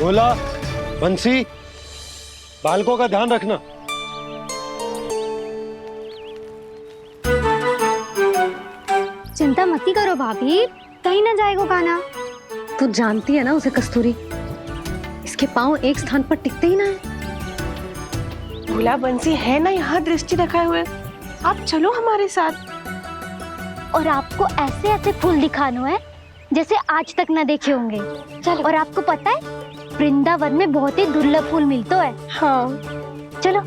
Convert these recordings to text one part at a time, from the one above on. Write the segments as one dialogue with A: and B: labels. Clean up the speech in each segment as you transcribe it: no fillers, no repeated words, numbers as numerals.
A: भोला, बंसी, बालकों का ध्यान रखना।
B: चिंता मत करो भाभी, कहीं ना जाएगा काना।
C: तू जानती है ना उसे कस्तूरी, इसके पांव एक स्थान पर टिकते ही ना है।
D: भोला बंसी है ना यहाँ दृष्टि रखाए हुए, आप चलो हमारे साथ।
B: और आपको ऐसे ऐसे फूल दिखाने हैं जैसे आज तक न देखे होंगे। चलो। और आपको पता है वृंदावन में बहुत ही दुर्लभ फूल मिलते हैं।
D: हाँ
B: चलो।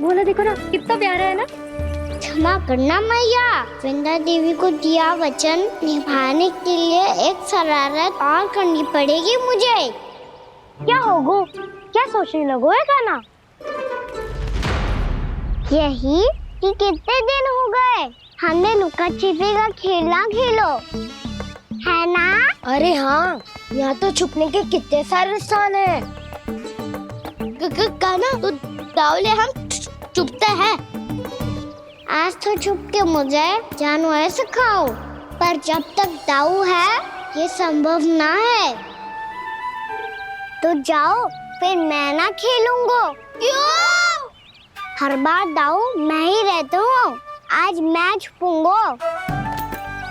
B: बोला देखो ना कितना प्यारा है ना।
E: क्षमा करना मैया, वृंदा देवी को दिया वचन निभाने के लिए एक शरारत और करनी पड़ेगी मुझे।
B: क्या होगो, क्या सोचने लगो है काना?
E: यही कि कितने दिन हो गए हमने लुका छिपी का खेलना खेलो, है ना?
F: अरे हाँ, यहाँ तो छुपने के कितने सारे स्थान हैं।
E: काना तो दावले हम छुपते हैं। आज तो छुप के मुझे जानवर सिखाओ, पर जब तक दाऊ है ये संभव ना है। तो जाओ, फिर मैं ना खेलूंगा। क्यों? हर बार दाऊ मैं ही रहता हूँ, आज मैं छुपूंगा।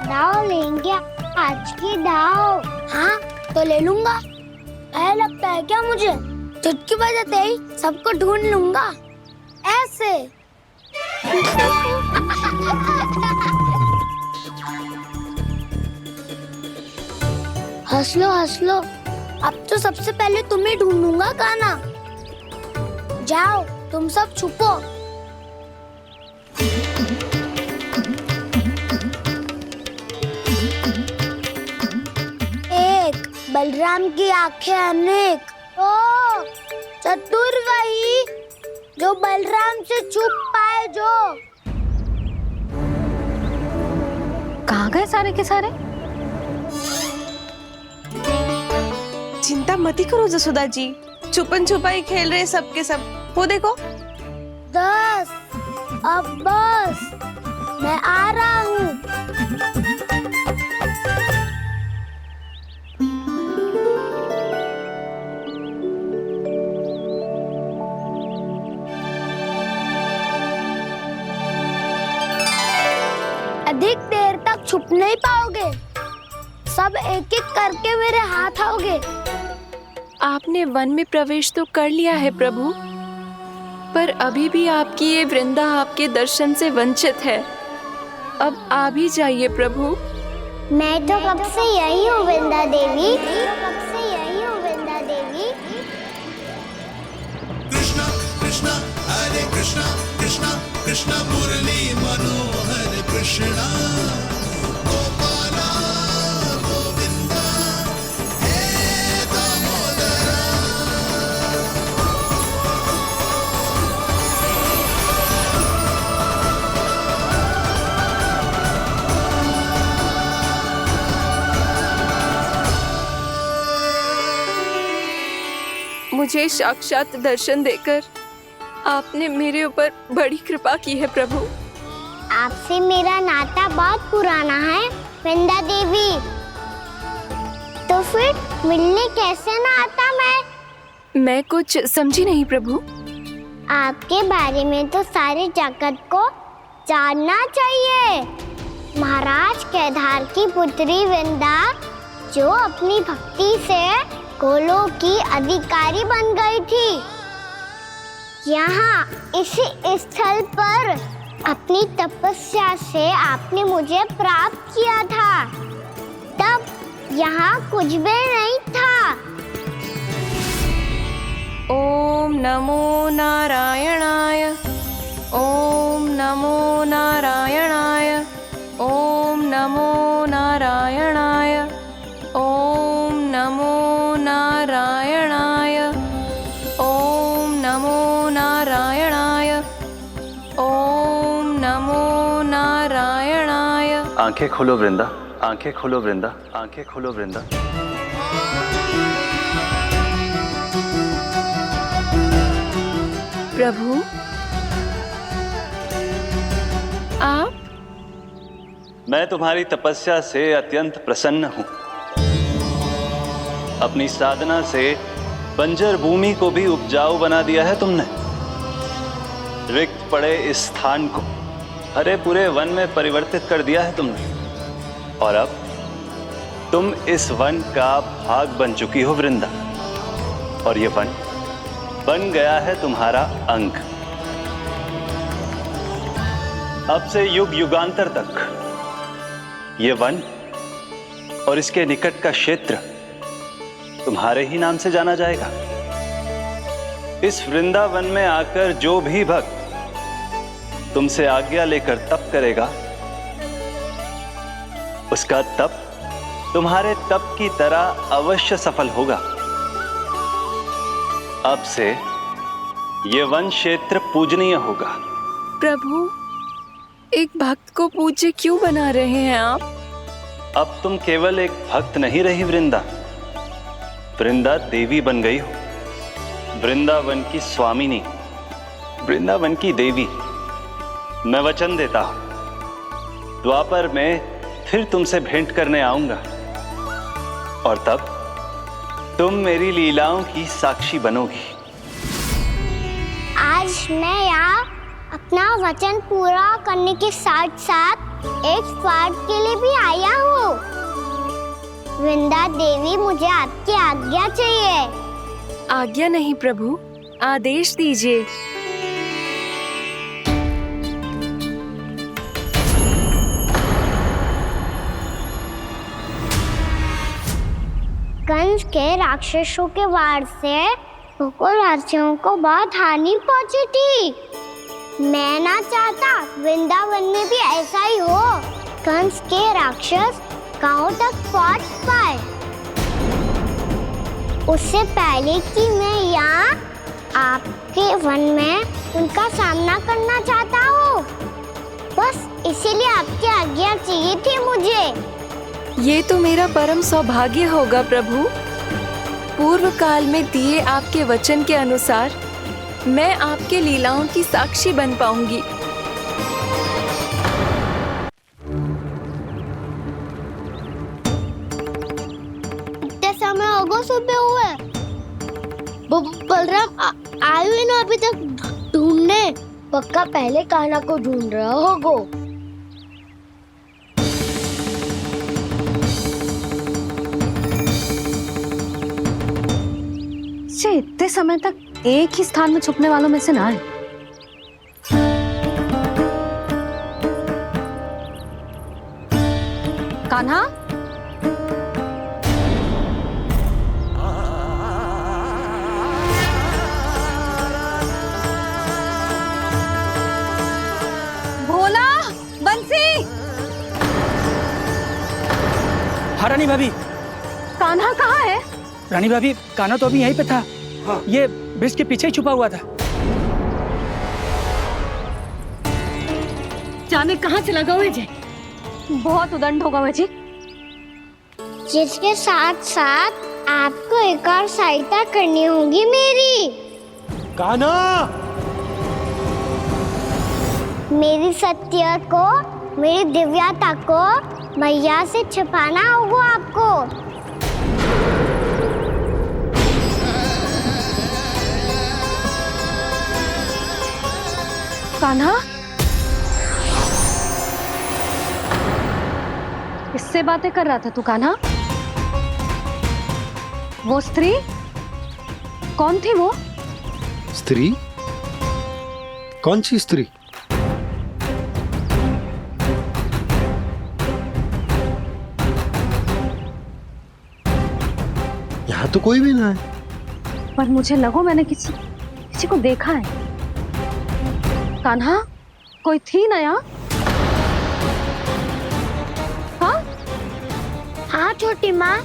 E: दाऊ लेंगे आज की दाऊ।
F: हाँ तो ले लूंगा। ऐसा लगता है क्या मुझे? चुटकी बजाते ही सबको ढूंढ लूंगा ऐसे। हंस लो, अब तो सबसे पहले तुम्हें ढूंढूंगा काना। जाओ तुम सब छुपो। एक, बलराम की आंखें अनेक। ओ, चतुर वही जो बलराम से छुप पाए। जो
C: कहाँ गए सारे के सारे?
D: चिंता मत करो जसोदा जी, छुपन छुपाई खेल रहे सब के सब। वो देखो
E: 10, अब बस, मैं आ रहा हूँ।
F: अधिक देर तक छुप नहीं पाओगे, सब एक एक करके मेरे हाथ आओगे।
G: आपने वन में प्रवेश तो कर लिया है प्रभु, पर अभी भी आपकी ये वृंदा आपके दर्शन से वंचित है। अब आ भी जाइए प्रभु।
E: मैं तो कब से यही हूँ वृंदा देवी।
H: कृष्णा कृष्णा हरे कृष्णा कृष्णा कृष्णा मुरली मनोहर कृष्णा गोपाला गोविंदा हे दामोदरा।
G: मुझे साक्षात दर्शन देकर आपने मेरे ऊपर बड़ी कृपा की है प्रभु।
E: आपसे मेरा नाता बहुत पुराना है वृंदा देवी, तो फिर मिलने कैसे ना आता
G: मैं कुछ समझी नहीं प्रभु।
E: आपके बारे में तो सारे जगत को जानना चाहिए। महाराज केदार की पुत्री वृंदा, जो अपनी भक्ति से गोलों की अधिकारी बन गई थी, यहाँ इसी स्थल पर अपनी तपस्या से आपने मुझे प्राप्त किया था। तब यहाँ कुछ भी नहीं था।
G: ओम नमो नारायणाय, ओम नमो नारायणाय, ओम नमो नारायणाय, ओम नमो नारायणाय, ओम नमो नारायणाय, ओम नमो नारायणाय।
I: आंखें खोलो वृंदा, आंखें खोलो वृंदा, आंखें खोलो वृंदा।
G: प्रभु। आप?
I: मैं तुम्हारी तपस्या से अत्यंत प्रसन्न हूं। अपनी साधना से बंजर भूमि को भी उपजाऊ बना दिया है तुमने। रिक्त पड़े इस स्थान को हरे पूरे वन में परिवर्तित कर दिया है तुमने। और अब तुम इस वन का भाग बन चुकी हो वृंदा। और ये वन बन गया है तुम्हारा अंग। अब से युग युगांतर तक ये वन और इसके निकट का क्षेत्र तुम्हारे ही नाम से जाना जाएगा। इस वृंदावन में आकर जो भी भक्त तुमसे आज्ञा लेकर तप करेगा, उसका तप तुम्हारे तप की तरह अवश्य सफल होगा। अब से ये वन क्षेत्र पूजनीय होगा।
G: प्रभु, एक भक्त को पूज्य क्यों बना रहे हैं आप?
I: अब तुम केवल एक भक्त नहीं रही वृंदा, वृंदा देवी बन गई हो। वृंदावन की स्वामिनी, वृंदावन की देवी। मैं वचन देता हूं, द्वापर में फिर तुमसे भेंट करने आऊंगा और तब तुम मेरी लीलाओं की साक्षी बनोगी।
E: आज मैं यहाँ अपना वचन पूरा करने के साथ साथ एक स्वार्थ के लिए भी आया हूँ। वृंदा देवी, मुझे आपकी आज्ञा चाहिए।
G: आज्ञा नहीं प्रभु, आदेश दीजिए।
E: कंस के राक्षसों के वार से गोकुलवासियों को बहुत हानि पहुंची थी। मैं ना चाहता वृंदावन में भी ऐसा ही हो। कंस के राक्षस गांव तक पहुंच पाए, उससे पहले कि मैं यहाँ आपके वन में उनका सामना करना चाहता हूँ। बस इसीलिए आपकी आज्ञा चाहिए थी मुझे।
G: ये तो मेरा परम सौभाग्य होगा प्रभु। पूर्व काल में दिए आपके वचन के अनुसार मैं आपके लीलाओं की साक्षी बन पाऊंगी।
F: इतने समय होगा सुबह हुए। बलराम आए हुए ना अभी तक ढूंढने। पक्का पहले कान्हा को ढूंढ रहा होगा।
C: इतने समय तक एक ही स्थान में छुपने वालों में से ना है। कान्हा, भोला, बंसी।
J: हाँ रानी भाभी।
C: कान्हा कहाँ है?
J: रानी भाभी, कान्हा तो अभी यहीं पे था। हाँ। ये ब्रिज के पीछे ही छुपा हुआ था।
C: जाने कहाँ चला गया वह जी? बहुत उदंड होगा वह जी।
E: जिसके साथ साथ आपको एक और सहायता करनी होगी मेरी।
A: कान्हा,
E: मेरी सत्य को, मेरी दिव्यता को मैया से छिपाना होगा आपको।
C: कान्हा, इससे बातें कर रहा था तू कान्हा? वो स्त्री कौन थी? वो
A: स्त्री? कौन सी स्त्री? यहाँ तो कोई भी ना है।
C: पर मुझे लगो मैंने किसी को देखा है। कान्हा, कोई थी ना यहाँ? हाँ?
F: हाँ छोटी माँ।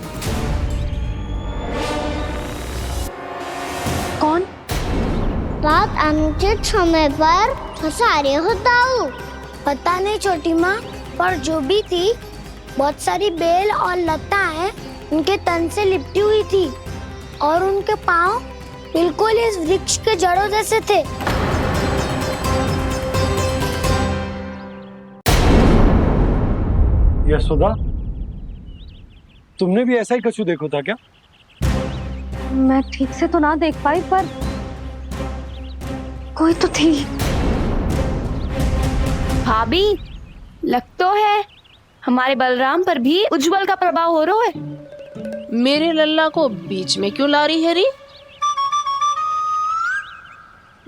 C: कौन?
E: बहुत अनुचित समय पर फंसारे होता हूँ।
F: पता नहीं छोटी माँ, पर जो भी थी, बहुत सारी बेल और लताएं उनके तन से लिपटी हुई थी और उनके पाँव बिल्कुल इस वृक्ष के जड़ों जैसे थे।
A: यशोदा, तुमने भी ऐसा ही कछु देखो था क्या?
C: मैं ठीक से तो ना देख पाई, पर कोई तो थी।
G: भाभी, लग तो है हमारे बलराम पर भी उज्जवल का प्रभाव हो रहा है।
D: मेरे लल्ला को बीच में क्यों ला रही है री?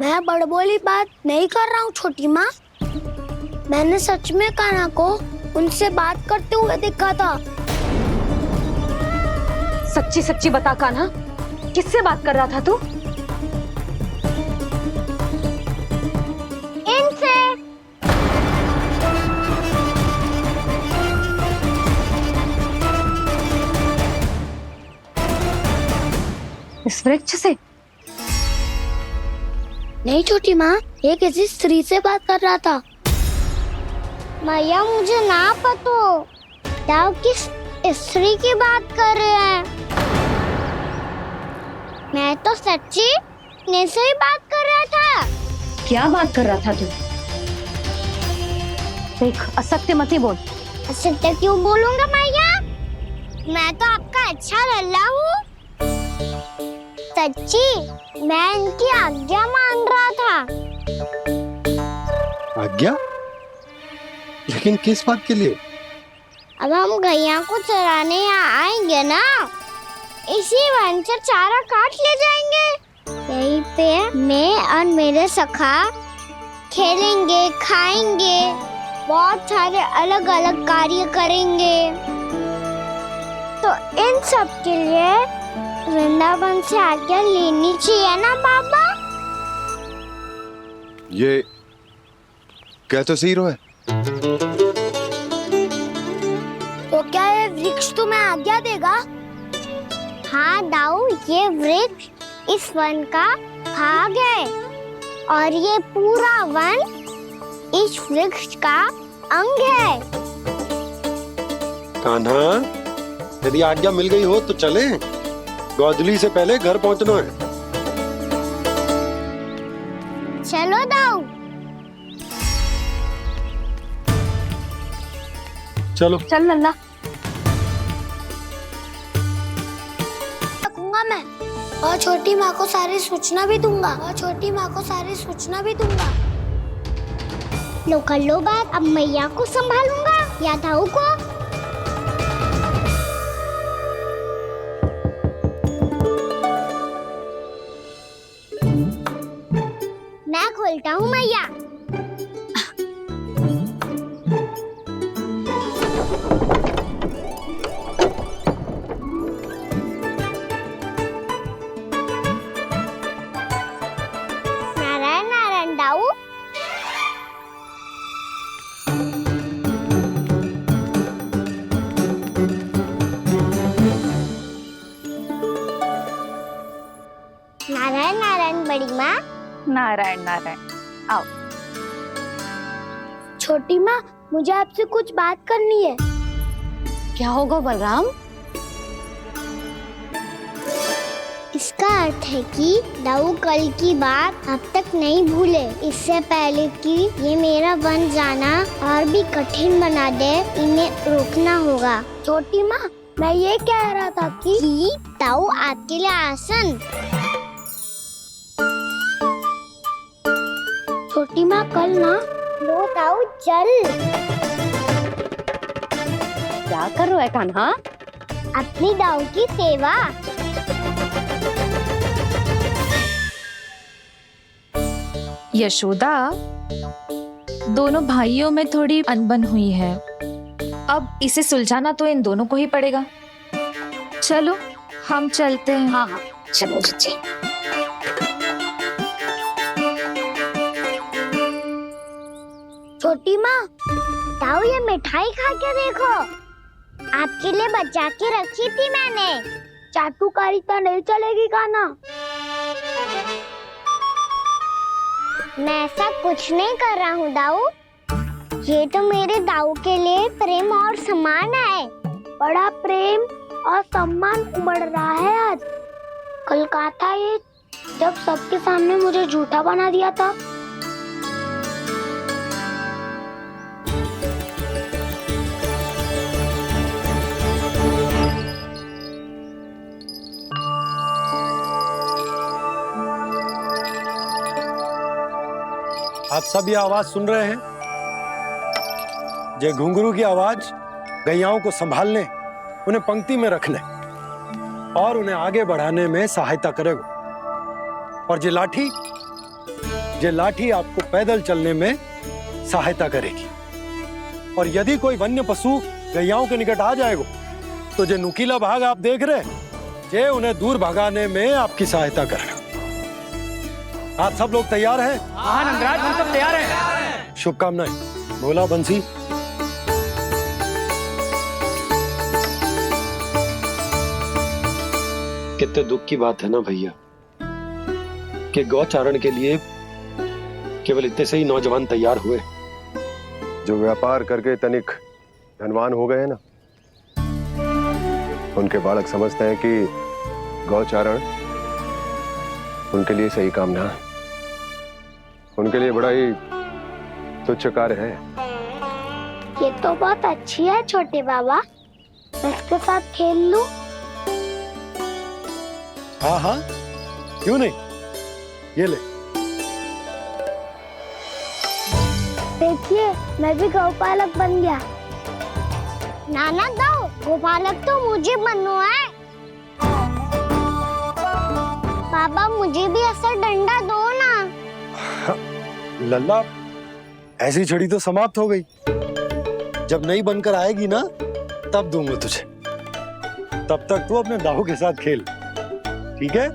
F: मैं बड़बोली बात नहीं कर रहा हूँ छोटी माँ। मैंने सच में कान्हा को उनसे बात करते हुए देखा था।
C: सच्ची सच्ची बता कान्हा, किससे बात कर रहा था तू?
E: इनसे।
C: इस वृक्ष से?
F: नहीं छोटी माँ, ये किसी स्त्री से बात कर रहा था।
E: मैया मुझे ना पतो, दाऊ किस स्त्री की बात कर रहे हैं। मैं तो सच्ची ने से ही बात कर रहा था।
C: क्या बात कर रहा था तू? देख, असत्य मत ही बोल।
E: असत्य क्यों बोलूंगा मैया? मैं तो आपका अच्छा लल्ला हूँ। सच्ची मैं इनकी आज्ञा मान रहा था।
A: आज्ञा? लेकिन किस बात के लिए?
E: अब हम गैया को चराने यहाँ आएंगे ना, इसी वन से चारा काट ले जाएंगे। यहीं पे मैं और मेरे सखा खेलेंगे, खाएंगे, बहुत सारे अलग अलग कार्य करेंगे। तो इन सब के लिए वृंदावन से आज्ञा लेनी चाहिए ना बाबा?
K: ये कह तो सही रहा है।
F: तो क्या ये वृक्ष तुम्हें आज्ञा देगा?
E: हाँ दाऊ, ये वृक्ष इस वन का भाग है और ये पूरा वन इस वृक्ष का अंग है।
A: कान्हा, यदि आज्ञा मिल गई हो तो चले। गोधूली से पहले घर पहुंचना है।
E: चलो दाऊ।
A: चलो
C: चल लल्ला।
F: रखूंगा मैं, और छोटी माँ को सारी सूचना भी दूंगा।
E: लो कर लो बात। अब मैया को संभालूंगा या दाऊ को? मैं खोलता हूँ मैया। नारायण नारायण दाऊ। नारायण नारायण बड़ी माँ।
G: नारायण नारायण। आओ।
F: छोटी माँ, मुझे आपसे कुछ बात करनी है।
C: क्या होगा बलराम?
E: इसका अर्थ है कि दाऊ कल की बात अब तक नहीं भूले। इससे पहले कि ये मेरा वन जाना और भी कठिन बना दे, इन्हें रोकना होगा।
F: छोटी माँ, मैं ये कह रहा था कि
E: दाऊ आपके लिए आसन।
F: छोटी माँ, कल ना
E: लो दाऊ चल।
C: क्या कर रहा है कान्हा?
E: अपनी दाऊ की सेवा।
G: यशोदा, दोनों भाइयों में थोड़ी अनबन हुई है। अब इसे सुलझाना तो इन दोनों को ही पड़ेगा। चलो हम चलते हैं।
C: हाँ हाँ, चलो जी।
E: छोटी माँ, दाऊ ये मिठाई खा के देखो। आपके लिए बचा के रखी थी मैंने।
F: चाटुकारिता नहीं चलेगी कान्हा।
E: मैं ऐसा कुछ नहीं कर रहा हूँ दाऊ। ये तो मेरे दाऊ के लिए प्रेम और सम्मान है।
F: बड़ा प्रेम और सम्मान उमड़ रहा है आज। कल कहा था ये, जब सबके सामने मुझे झूठा बना दिया था।
A: आप सब ये आवाज सुन रहे हैं? ये घुंघरू की आवाज गैयाओं को संभालने, उन्हें पंक्ति में रखने और उन्हें आगे बढ़ाने में सहायता करेगा। और ये लाठी आपको पैदल चलने में सहायता करेगी। और यदि कोई वन्य पशु गैयाओं के निकट आ जाएगा तो जो नुकीला भाग आप देख रहे हैं, ये उन्हें दूर भगाने में आपकी सहायता करेगा। आप सब लोग तैयार हैं?
J: हाँ नंदराज, हम सब तैयार हैं।
A: शुभकामनाएं। बोला बंसी। कितने दुख की बात है ना भैया कि गौचारण के लिए केवल इतने से ही नौजवान तैयार हुए।
K: जो व्यापार करके तनिक धनवान हो गए ना, उनके बालक समझते हैं कि गौचारण उनके लिए सही काम ना है, उनके लिए बड़ा ही तुच्छ कार्य है।
E: ये तो बहुत अच्छी है छोटे बाबा, मैं इसके साथ खेल लूं?
A: हाँ हाँ, क्यों नहीं, ये ले।
E: देखिए, मैं भी गौपालक बन गया। नाना दो, गौपालक तो मुझे बनना है। पापा मुझे भी ऐसा डंडा दो ना।
A: लल्ला, ऐसी छड़ी तो समाप्त हो गई। जब नई बनकर आएगी ना, तब दूंगा तुझे। तब तक तू अपने दाऊ के साथ खेल, ठीक है?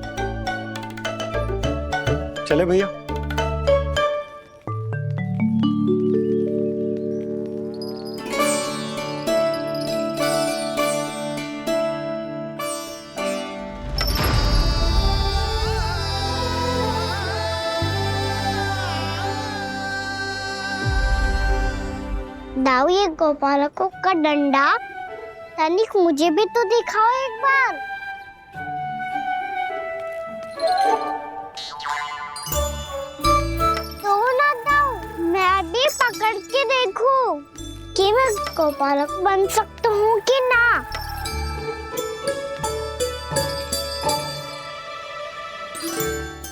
A: चले भैया।
E: दाऊ, ये गोपालकों का डंडा तनिक मुझे भी तो दिखाओ एक बार। तो ना दाऊ, मैं भी पकड़ के देखूं कि मैं गोपालक बन सकता हूँ कि ना।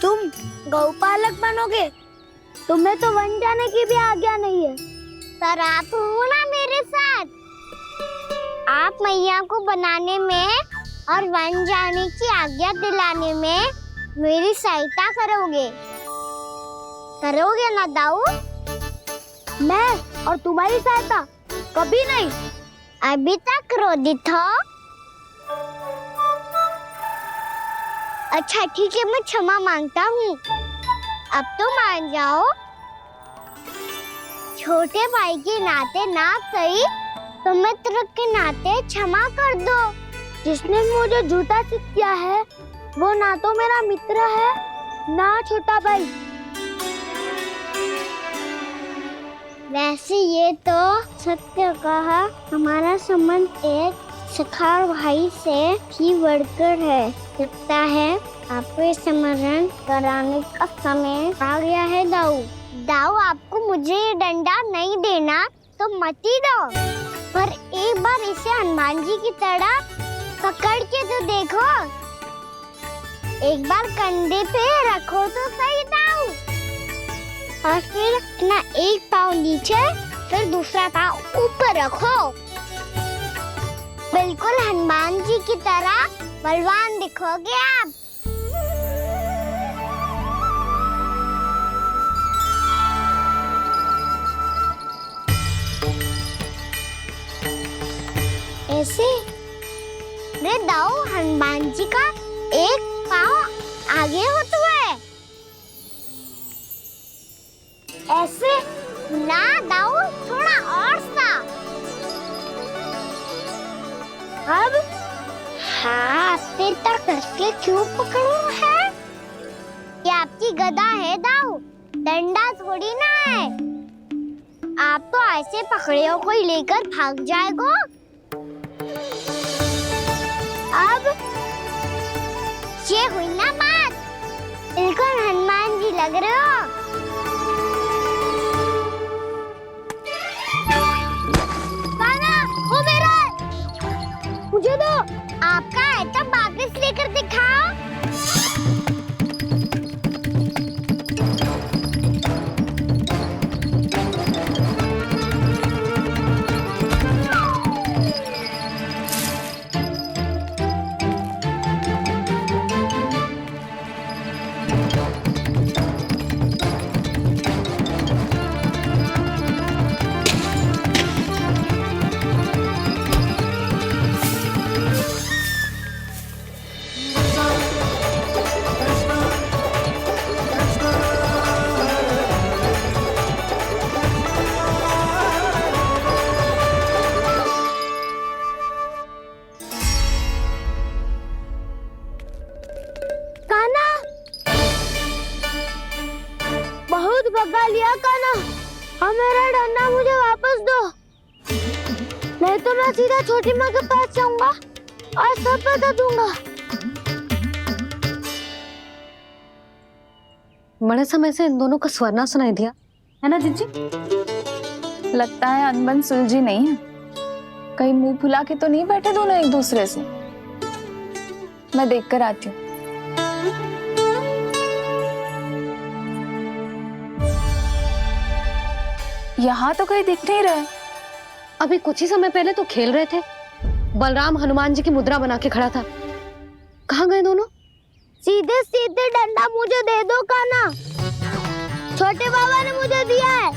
F: तुम गौपालक बनोगे? तुम्हें तो वन जाने की भी आज्ञा नहीं है।
E: पर आप हो ना मेरे साथ, आप मैया को बनाने में और वन जाने की आज्ञा दिलाने में मेरी सहायता करोगे ना दाऊ?
F: मैं और तुम्हारी सहायता कभी नहीं।
E: अभी तक क्रोधित हो? अच्छा ठीक है, मैं क्षमा मांगता हूँ। अब तो मान जाओ। छोटे भाई के नाते ना सही तो मित्र के नाते क्षमा कर दो।
F: जिसने मुझे झूठा सिद्ध किया है वो ना तो मेरा मित्र है ना छोटा भाई।
E: वैसे ये तो सत्य कहा, हमारा संबंध एक सखा भाई से भी बढ़कर है। लगता है आपको स्मरण कराने का समय आ गया है दाऊ। दाऊ, आपको मुझे ये डंडा नहीं देना तो मत ही दो, पर एक बार इसे हनुमान जी की तरह पकड़ के तो देखो। एक बार कंधे पे रखो तो सही दाऊ, और फिर अपना एक पाँव नीचे फिर दूसरा पाँव ऊपर रखो। बिल्कुल हनुमान जी की तरह बलवान दिखोगे आप। ऐसे रे दाऊ, हनुमान जी का एक पाँव आगे होता है। ऐसे ना दाऊ, थोड़ा और सा। अब हाथ तक कसके क्यों पकड़ू है? ये आपकी गदा है दाऊ, डंडा थोड़ी ना है। आप तो ऐसे पकड़ियों को लेकर भाग जाएगो। अब ये हुई ना बात, बिल्कुल हनुमान जी लग रहे हो। पाना, वो मेरा है। मुझे दो। आपका है तो वापस लेकर दिखाओ।
F: भगा लिया कान्हा। अब मेरा डंडा मुझे वापस दो, नहीं तो मैं सीधा छोटी माँ के पास जाऊंगा और सब बता दूंगा।
C: बड़े समय से इन दोनों का स्वर ना सुनाई दिया, है ना जिज्जी?
G: लगता है अनबन सुलझी नहीं है। कहीं मुंह फुला के तो नहीं बैठे दोनों एक दूसरे से। मैं देखकर आती हूँ। यहाँ तो कहीं दिख नहीं रहा।
C: अभी कुछ ही समय पहले तो खेल रहे थे। बलराम हनुमान जी की मुद्रा बना के खड़ा था। कहाँ गए दोनों?
F: सीधे सीधे डंडा मुझे दे दो कान्हा। छोटे बाबा ने मुझे दिया है,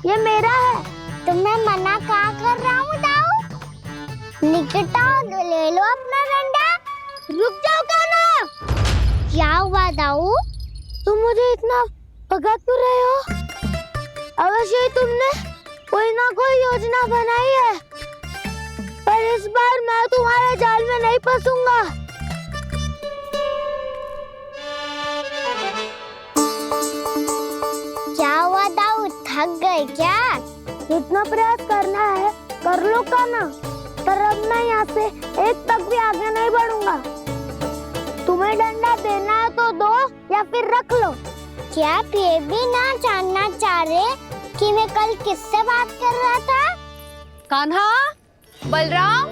F: ये मेरा है।
E: तो मैं मना कहाँ कर रहा हूँ दाऊ? निकट आओ, ले लो अपना डंडा।
F: रुक जाओ कान्हा।
E: क्या हुआ दाऊ?
F: तुम मुझे इतना भगा क्यों रहे हो? अवश्य ही तुमने कोई ना कोई योजना बनाई है, पर इस बार मैं तुम्हारे जाल में नहीं फंसूंगा।
E: क्या हुआ दाऊ, थक गए क्या?
F: जितना प्रयास करना है कर लो कान्हा, पर अब मैं यहाँ से एक तक भी आगे नहीं बढ़ूंगा। तुम्हें डंडा देना है तो दो या फिर रख लो।
E: क्या आप ये भी ना जानना चाह रहे कि मैं कल किससे बात कर रहा था?
C: कान्हा, बलराम,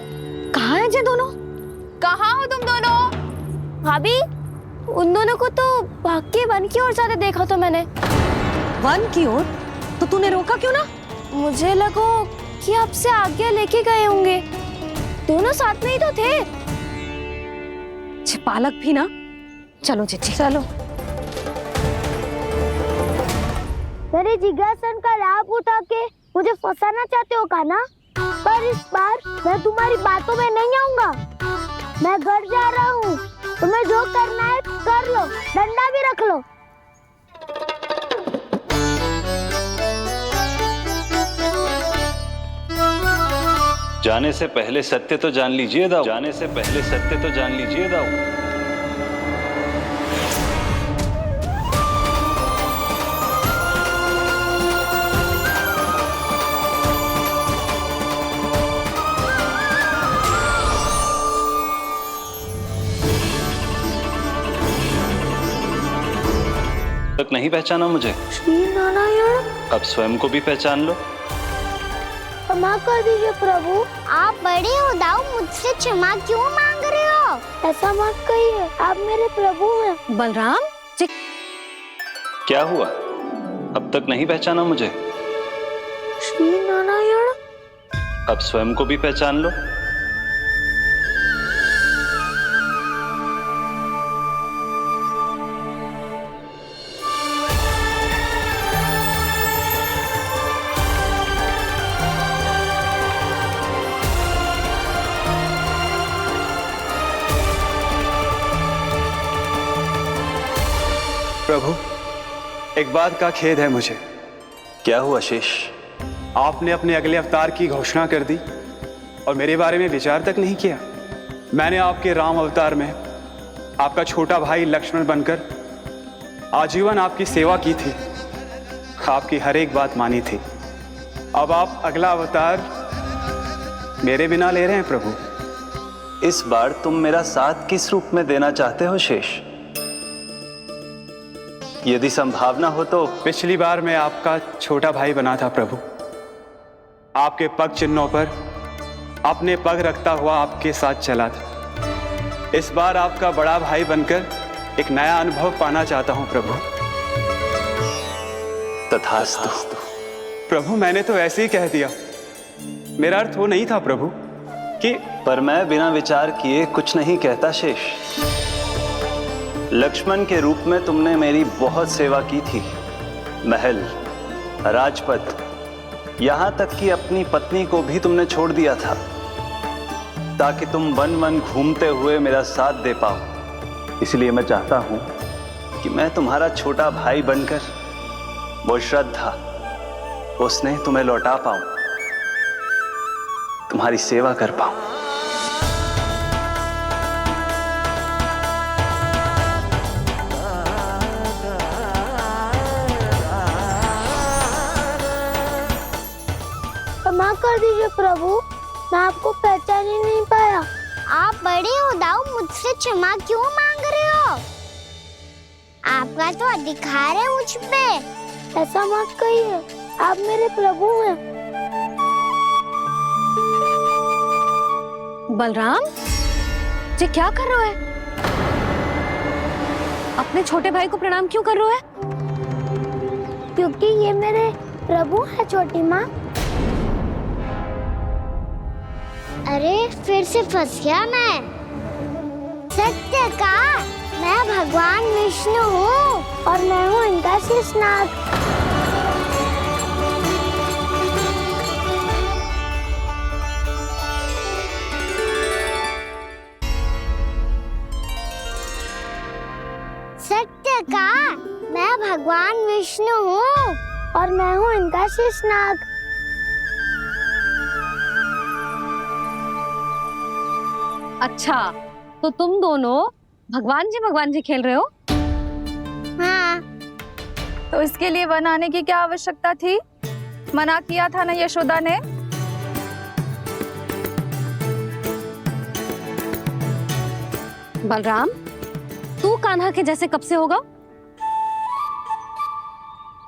C: कहाँ हैं ये दोनों? कहाँ हो तुम दोनों?
F: भाभी, उन दोनों को तो भाग के वन की ओर जाते देखा तो मैंने।
C: वन की ओर? तो तूने रोका क्यों ना?
F: मुझे लगा कि आपसे आगे लेके गए होंगे। दोनों साथ में ही तो थे।
C: पालक भी ना। चलो जीजी, चलो।
F: मेरे जिज्ञासन का लाभ उठा के मुझे फंसाना चाहते हो कान्हा, पर इस बार मैं तुम्हारी बातों में नहीं आऊंगा। मैं घर जा रहा हूँ, तुम्हें जो करना है कर लो, डंडा भी रख लो।
I: जाने से पहले सत्य तो जान लीजिए दाऊ। जाने से पहले सत्य तो जान लीजिए दाऊ। तक नहीं पहचाना मुझे?
F: श्री नारायण।
I: अब स्वयं को भी पहचान लो।
F: क्षमा कर दीजिए प्रभु।
E: आप बड़े हो दाऊ, मुझसे क्षमा क्यों मांग रहे हो?
F: ऐसा मत कहिए, आप मेरे प्रभु हैं।
C: बलराम,
I: क्या हुआ? अब तक नहीं पहचाना मुझे?
F: श्री नारायण।
I: अब स्वयं को भी पहचान लो।
L: प्रभु, एक बात का खेद है मुझे।
I: क्या हुआ शेष?
L: आपने अपने अगले अवतार की घोषणा कर दी और मेरे बारे में विचार तक नहीं किया। मैंने आपके राम अवतार में आपका छोटा भाई लक्ष्मण बनकर आजीवन आपकी सेवा की थी, आपकी हर एक बात मानी थी। अब आप अगला अवतार मेरे बिना ले रहे हैं प्रभु।
I: इस बार तुम मेरा साथ किस रूप में देना चाहते हो शेष? यदि संभावना हो तो।
L: पिछली बार मैं आपका छोटा भाई बना था प्रभु। आपके पग चिन्हों पर अपने पग रखता हुआ आपके साथ चला था। इस बार आपका बड़ा भाई बनकर एक नया अनुभव पाना चाहता हूं प्रभु।
I: तथास्तु।
L: प्रभु, मैंने तो ऐसे ही कह दिया, मेरा अर्थ वो नहीं था प्रभु कि।
I: पर मैं बिना विचार किए कुछ नहीं कहता शेष। लक्ष्मण के रूप में तुमने मेरी बहुत सेवा की थी। महल, राजपथ, यहां तक कि अपनी पत्नी को भी तुमने छोड़ दिया था ताकि तुम वन वन घूमते हुए मेरा साथ दे पाओ। इसलिए मैं चाहता हूं कि मैं तुम्हारा छोटा भाई बनकर वो श्रद्धा, वो स्नेह तुम्हें लौटा पाऊं, तुम्हारी सेवा कर पाऊं।
F: कर दीजिए प्रभु, मैं आपको पहचान ही नहीं पाया।
E: आप बड़े हो दाऊ, मुझसे क्षमा क्यों मांग रहे हो? आपका तो अधिकार है मुझ पे।
F: ऐसा मत कहिए, आप मेरे प्रभु हैं।
C: बलराम, ये क्या कर रहे हो? अपने छोटे भाई को प्रणाम क्यों कर रहे हो?
F: क्योंकि ये मेरे प्रभु है छोटी माँ।
E: अरे फिर से फंस गया मैं। सत्य का मैं भगवान विष्णु हूँ
F: और मैं हूँ इनका शेषनाग।
E: सत्य का मैं भगवान विष्णु हूँ
F: और मैं हूँ इनका शेषनाग।
C: अच्छा, तो तुम दोनों भगवान जी खेल रहे हो?
E: हाँ।
M: तो इसके लिए वन आने की क्या आवश्यकता थी? मना किया था ना यशोदा ने।
C: बलराम, तू कान्हा के जैसे कब से होगा?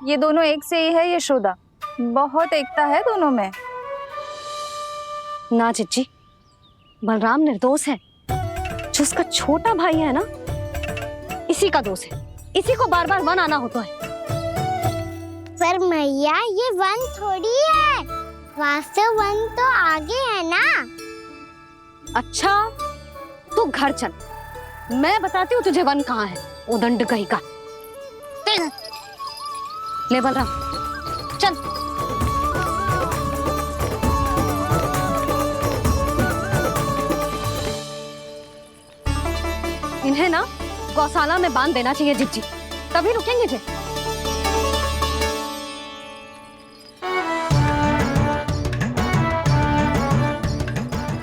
M: ये दोनों एक से ही है यशोदा, बहुत एकता है दोनों में।
C: ना चिच्ची, बलराम निर्दोष है। जो उसका छोटा भाई है ना, इसी का दोष है। इसी को बार बार वन आना होता है।
E: पर मैया, ये वन थोड़ी है, वास्तव वन तो आगे है ना।
C: अच्छा, तू घर चल, मैं बताती हूँ तुझे वन कहाँ है। उदंड कहीं का। ले बलराम, चल। इन्हें ना गौशाला में बांध देना चाहिए जिज्जी, तभी रुकेंगे जे।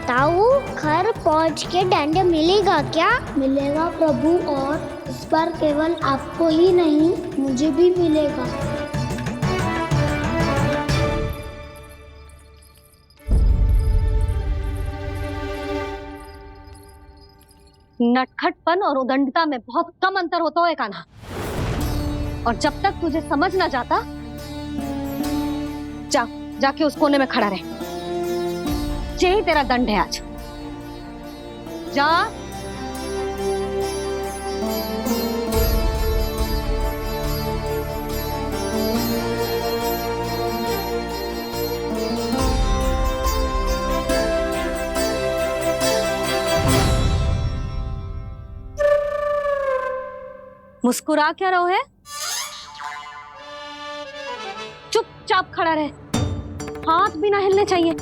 E: ताऊ, घर पहुँच के दंड मिलेगा क्या?
F: मिलेगा प्रभु, और इस बार केवल आपको ही नहीं, मुझे भी मिलेगा।
C: नटखटपन और उदंडता में बहुत कम अंतर होता है कान्हा, और जब तक तुझे समझ ना जाता, जाके उस कोने में खड़ा रहे। यही तेरा दंड है आज। जा। मुस्कुरा क्या रहो है? चुपचाप खड़ा रहे, हाथ भी ना हिलने चाहिए।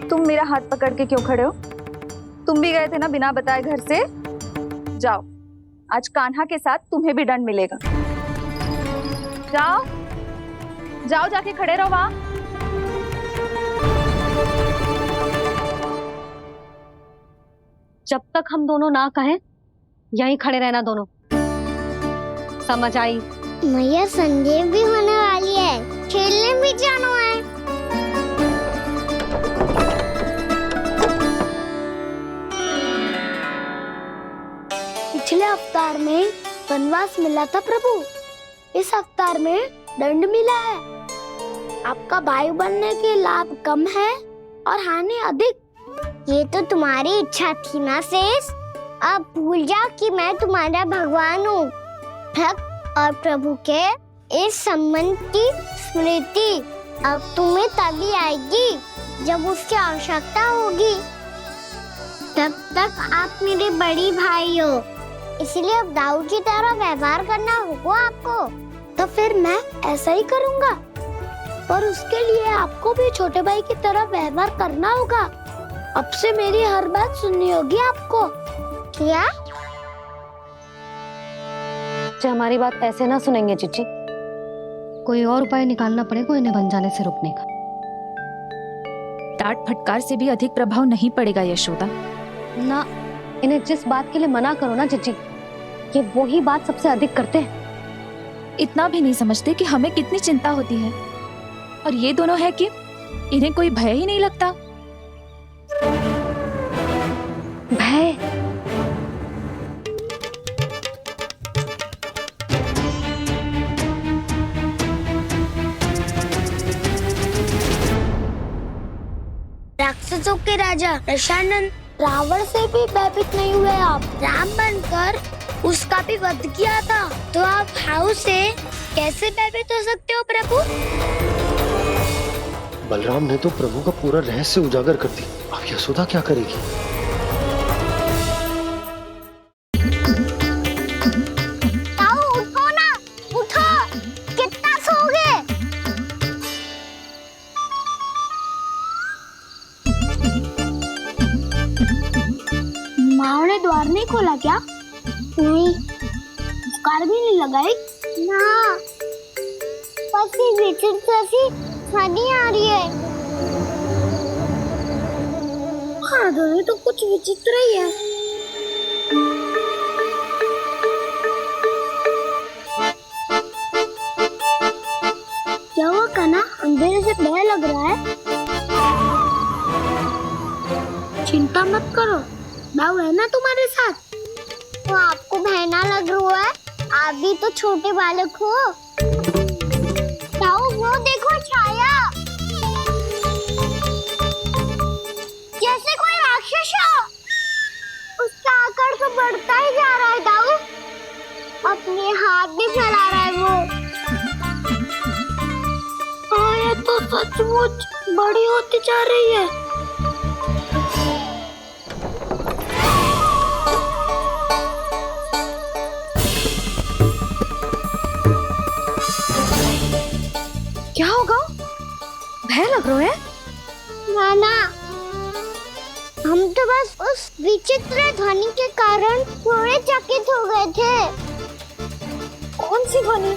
M: तुम मेरा हाथ पकड़ के क्यों खड़े हो? तुम भी गए थे ना बिना बताए घर से। जाओ, आज कान्हा के साथ तुम्हें भी दंड मिलेगा। जाओ जाओ, जाके खड़े रहो वहां।
C: जब तक हम दोनों ना कहें, यहीं खड़े रहना दोनों। समझ आई?
E: मैया, संध्या भी होने वाली है, खेलने भी जाना है।
F: पिछले अवतार में वनवास मिला था प्रभु, इस अवतार में दंड मिला है। आपका भाई बनने के लाभ कम है और हानि अधिक।
E: ये तो तुम्हारी इच्छा थी ना शेष। अब भूल जा कि मैं तुम्हारा भगवान हूँ। भक्त और प्रभु के इस संबंध की स्मृति अब तुम्हें तभी आएगी जब उसकी आवश्यकता होगी। तब तक आप मेरे बड़ी भाई हो, इसलिए अब दाऊ की तरह व्यवहार करना होगा आपको।
F: तो फिर मैं ऐसा ही करूँगा, पर उसके लिए आपको भी छोटे भाई की तरह व्यवहार करना होगा। अब से मेरी हर बात सुननी होगी आपको।
E: क्या?
C: जो हमारी बात ऐसे ना सुनेंगे चिच्ची, कोई और उपाय निकालना पड़ेगा इन्हें बन जाने से रुकने का।
M: डांट फटकार से भी अधिक प्रभाव नहीं पड़ेगा यशोदा।
C: ना, इन्हें जिस बात के लिए मना करो ना चिच्ची, ये वही बात सबसे अधिक करते हैं।
M: इतना भी नहीं समझते कि हमें कितनी चिंता होती है। और ये दोनों है कि इन्हें कोई भय ही नहीं लगता।
B: भय?
F: राक्षसों के राजा दशानन रावण से भी भयभीत नहीं हुए आप। राम बनकर उसका भी वध किया था, तो आप हाउ से कैसे भयभीत हो सकते हो प्रभु?
A: बलराम ने तो प्रभु का पूरा रहस्य उजागर कर दी। अब यशोदा क्या करेगी?
F: ताऊ उठो ना, उठो, कितना सोओगे? माँ ने द्वार नहीं खोला क्या? नहीं। कार भी नहीं लगाई? ना। बस ये विचित्र सी ध्वनि आ रही है। हाँ, ध्वनि तो कुछ विचित्र ही है। क्या हुआ कान्हा? अंधेरे से भय लग रहा है। चिंता मत करो, दाऊ है ना तुम्हारे साथ। तो आपको भय ना लग रहा है? आप भी तो छोटे बालक हो। दाऊ वो देखो छाया, जैसे कोई राक्षस हो। उसका आकार तो बढ़ता ही जा रहा है दाऊ। अपने हाथ भी फैला रहा है वो। हाँ, ये तो सचमुच बड़ी होती जा रही है।
C: क्या होगा? भय लग रहा है?
F: नाना, हम तो बस उस विचित्र ध्वनि के कारण थोड़े चकित हो गए थे।
C: कौन सी ध्वनि?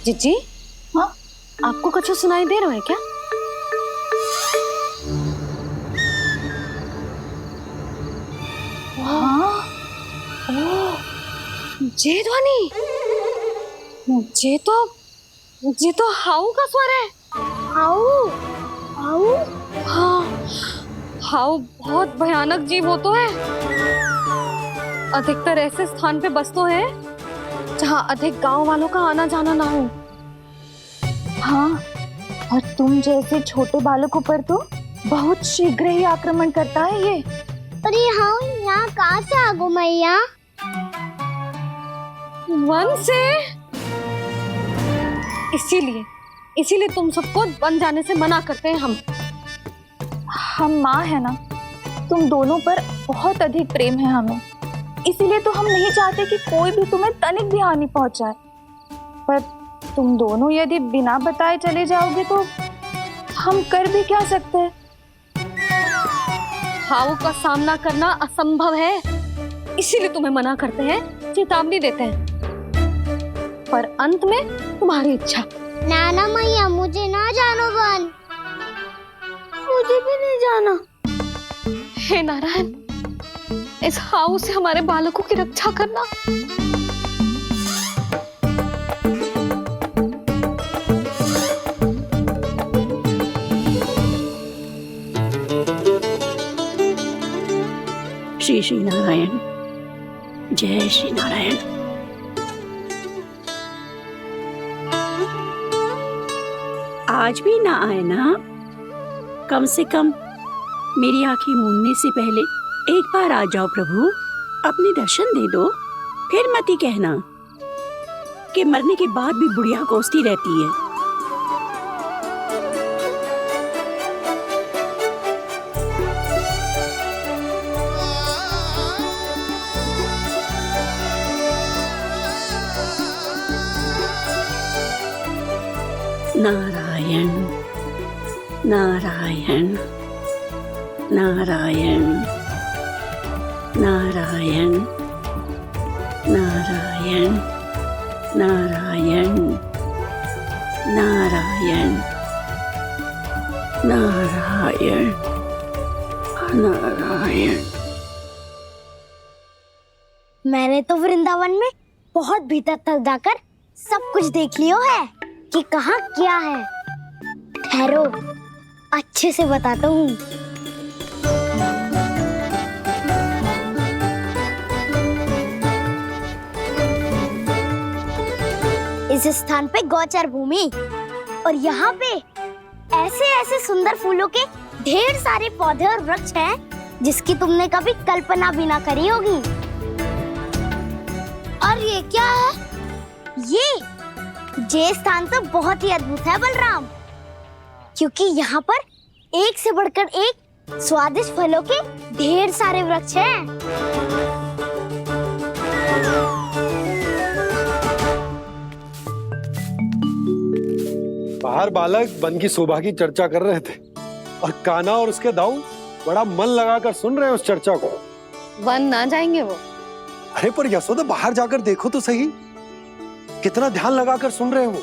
C: जीजी, हाँ, आपको कुछ सुनाई दे रहा है क्या? हाँ, ओह, ये ध्वनि, ये तो हाउ का स्वर है।
F: हाउ? हाउ?
C: हाँ, हाउ बहुत भयानक जीव हो तो है। अधिकतर ऐसे स्थान पे बस तो है जहाँ अधिक गांव वालों का आना जाना ना हो।
M: हाँ, और तुम जैसे छोटे बालकों पर तो बहुत शीघ्र ही आक्रमण करता है ये।
F: पर ये हाउ यहाँ कहाँ से आ गो मैया?
C: वन से। इसीलिए तुम सबको वन जाने से मना करते हैं
M: हम माँ है ना, तुम दोनों पर बहुत अधिक प्रेम है हमें। इसीलिए तो हम नहीं चाहते कि कोई भी तुम्हें तनिक भी हानि पहुंचाए। पर तुम दोनों यदि बिना बताए चले जाओगे तो हम कर भी क्या सकते हैं?
C: हाउ का सामना करना असंभव है, इसीलिए तुम्हें मना करते हैं, चेतावनी देते हैं। पर अंत में तुम्हारी इच्छा।
F: नाना मैया, मुझे ना जानो वन। मुझे भी नहीं जाना।
C: हे नारायण, इस हाउ से हमारे बालकों की रक्षा करना।
N: श्री श्री नारायण, जय श्री नारायण। आज भी ना आए ना? कम से कम मेरी आंखें मूंदने से पहले एक बार आ जाओ प्रभु, अपने दर्शन दे दो। फिर मत ही कहना कि मरने के बाद भी बुढ़िया कोसती रहती है। नारायण नारायण नारायण नारायण नारायण नारायण नारायण नारायण नारायण।
F: मैंने तो वृंदावन में बहुत भीतर तक जाकर सब कुछ देख लियो है कि कहाँ क्या है। ठहरो, अच्छे से बताता हूँ। इस स्थान पे गौचर भूमि और यहाँ पे ऐसे ऐसे सुंदर फूलों के ढेर सारे पौधे और वृक्ष हैं जिसकी तुमने कभी कल्पना भी ना करी होगी। और ये क्या है? ये स्थान तो बहुत ही अद्भुत है बलराम, क्योंकि यहाँ पर एक से बढ़कर एक स्वादिष्ट फलों के ढेर सारे वृक्ष हैं।
A: बाहर बालक वन की शोभा की चर्चा कर रहे थे और कान्हा और उसके दाऊ बड़ा मन लगाकर सुन रहे हैं उस चर्चा को।
C: वन ना जाएंगे वो?
A: अरे पर यशोदा, बाहर जाकर देखो तो सही, कितना ध्यान लगाकर सुन रहे हो।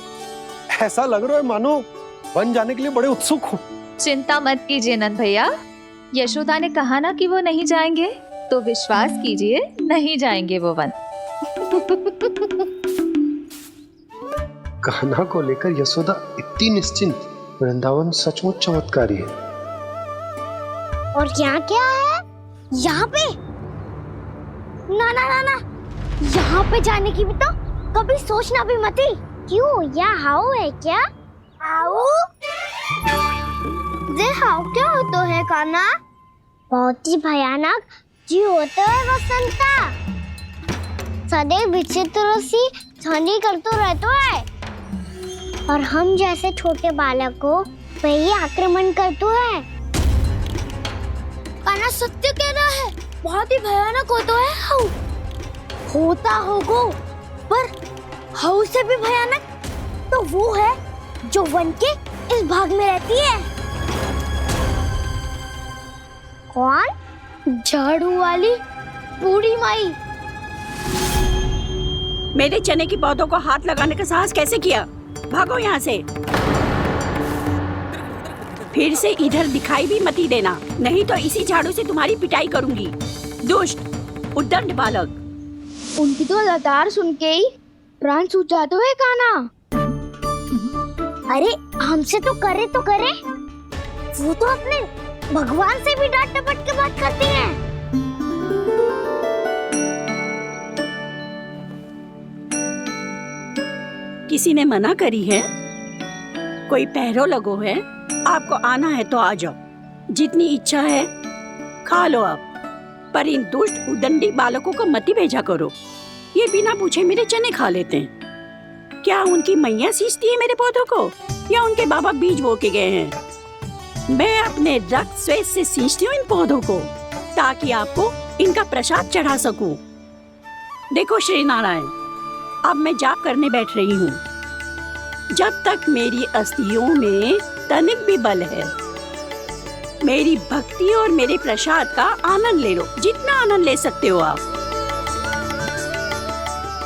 A: ऐसा लग रहा है मानो वन जाने के लिए बड़े उत्सुक हो।
M: चिंता मत कीजिए नंद भैया, यशोदा ने कहा ना कि वो नहीं जाएंगे, तो विश्वास कीजिए नहीं जाएंगे वो वन।
O: कान्हा को लेकर यशोदा इतनी निश्चिंत, वृंदावन सचमुच चमत्कारी है।
F: और यहाँ क्या है? यहाँ पे ना ना ना ना, यहाँ पे जाने की भी तो कभी सोचना भी मत ही। क्यों, यहाँ हाउ है क्या? हाउ? ये हाउ क्या होता है कान्हा? बहुत ही भयानक जी होता है वसंता, सदैव विचित्र सी ध्वनि करते रहता है और हम जैसे छोटे बालक को वही आक्रमण करते है। कान्हा सत्य कह रहा है, बहुत ही भयानक होता है हाउ। होता होगा, पर हाउ से भी भयानक तो वो है जो वन के इस भाग में रहती है। कौन? झाड़ू वाली बूढ़ी माई।
N: मेरे चने की पौधों को हाथ लगाने का साहस कैसे किया? भागो यहाँ से। फिर से इधर दिखाई भी मत देना, नहीं तो इसी झाड़ू से तुम्हारी पिटाई करूंगी। दुष्ट, उद्दंड बालक।
F: उनकी तो लतार सुन के ही प्राण सूझ जाते हैं कान्हा। अरे हमसे तो करे, वो तो अपने भगवान से भी डांट डपट के बात करती हैं।
N: किसी ने मना करी है? कोई पहरो लगो है? आपको आना है तो आ जाओ, जितनी इच्छा है खा लो आप, पर इन दुष्ट उदंडी बालकों को मत ही भेजा करो। ये बिना पूछे मेरे चने खा लेते हैं। क्या उनकी मैया सींचती है मेरे पौधों को, या उनके बाबा बीज बो के गए हैं? मैं अपने रक्त स्वेद से सींचती हूँ इन पौधों को, ताकि आपको इनका प्रसाद चढ़ा सकूं। देखो श्री नारायण, अब मैं जाप करने बैठ रही हूँ। जब तक मेरी अस्थियों में तनिक भी बल है, मेरी भक्ति और मेरे प्रसाद का आनंद ले लो, जितना आनंद ले सकते हो आप।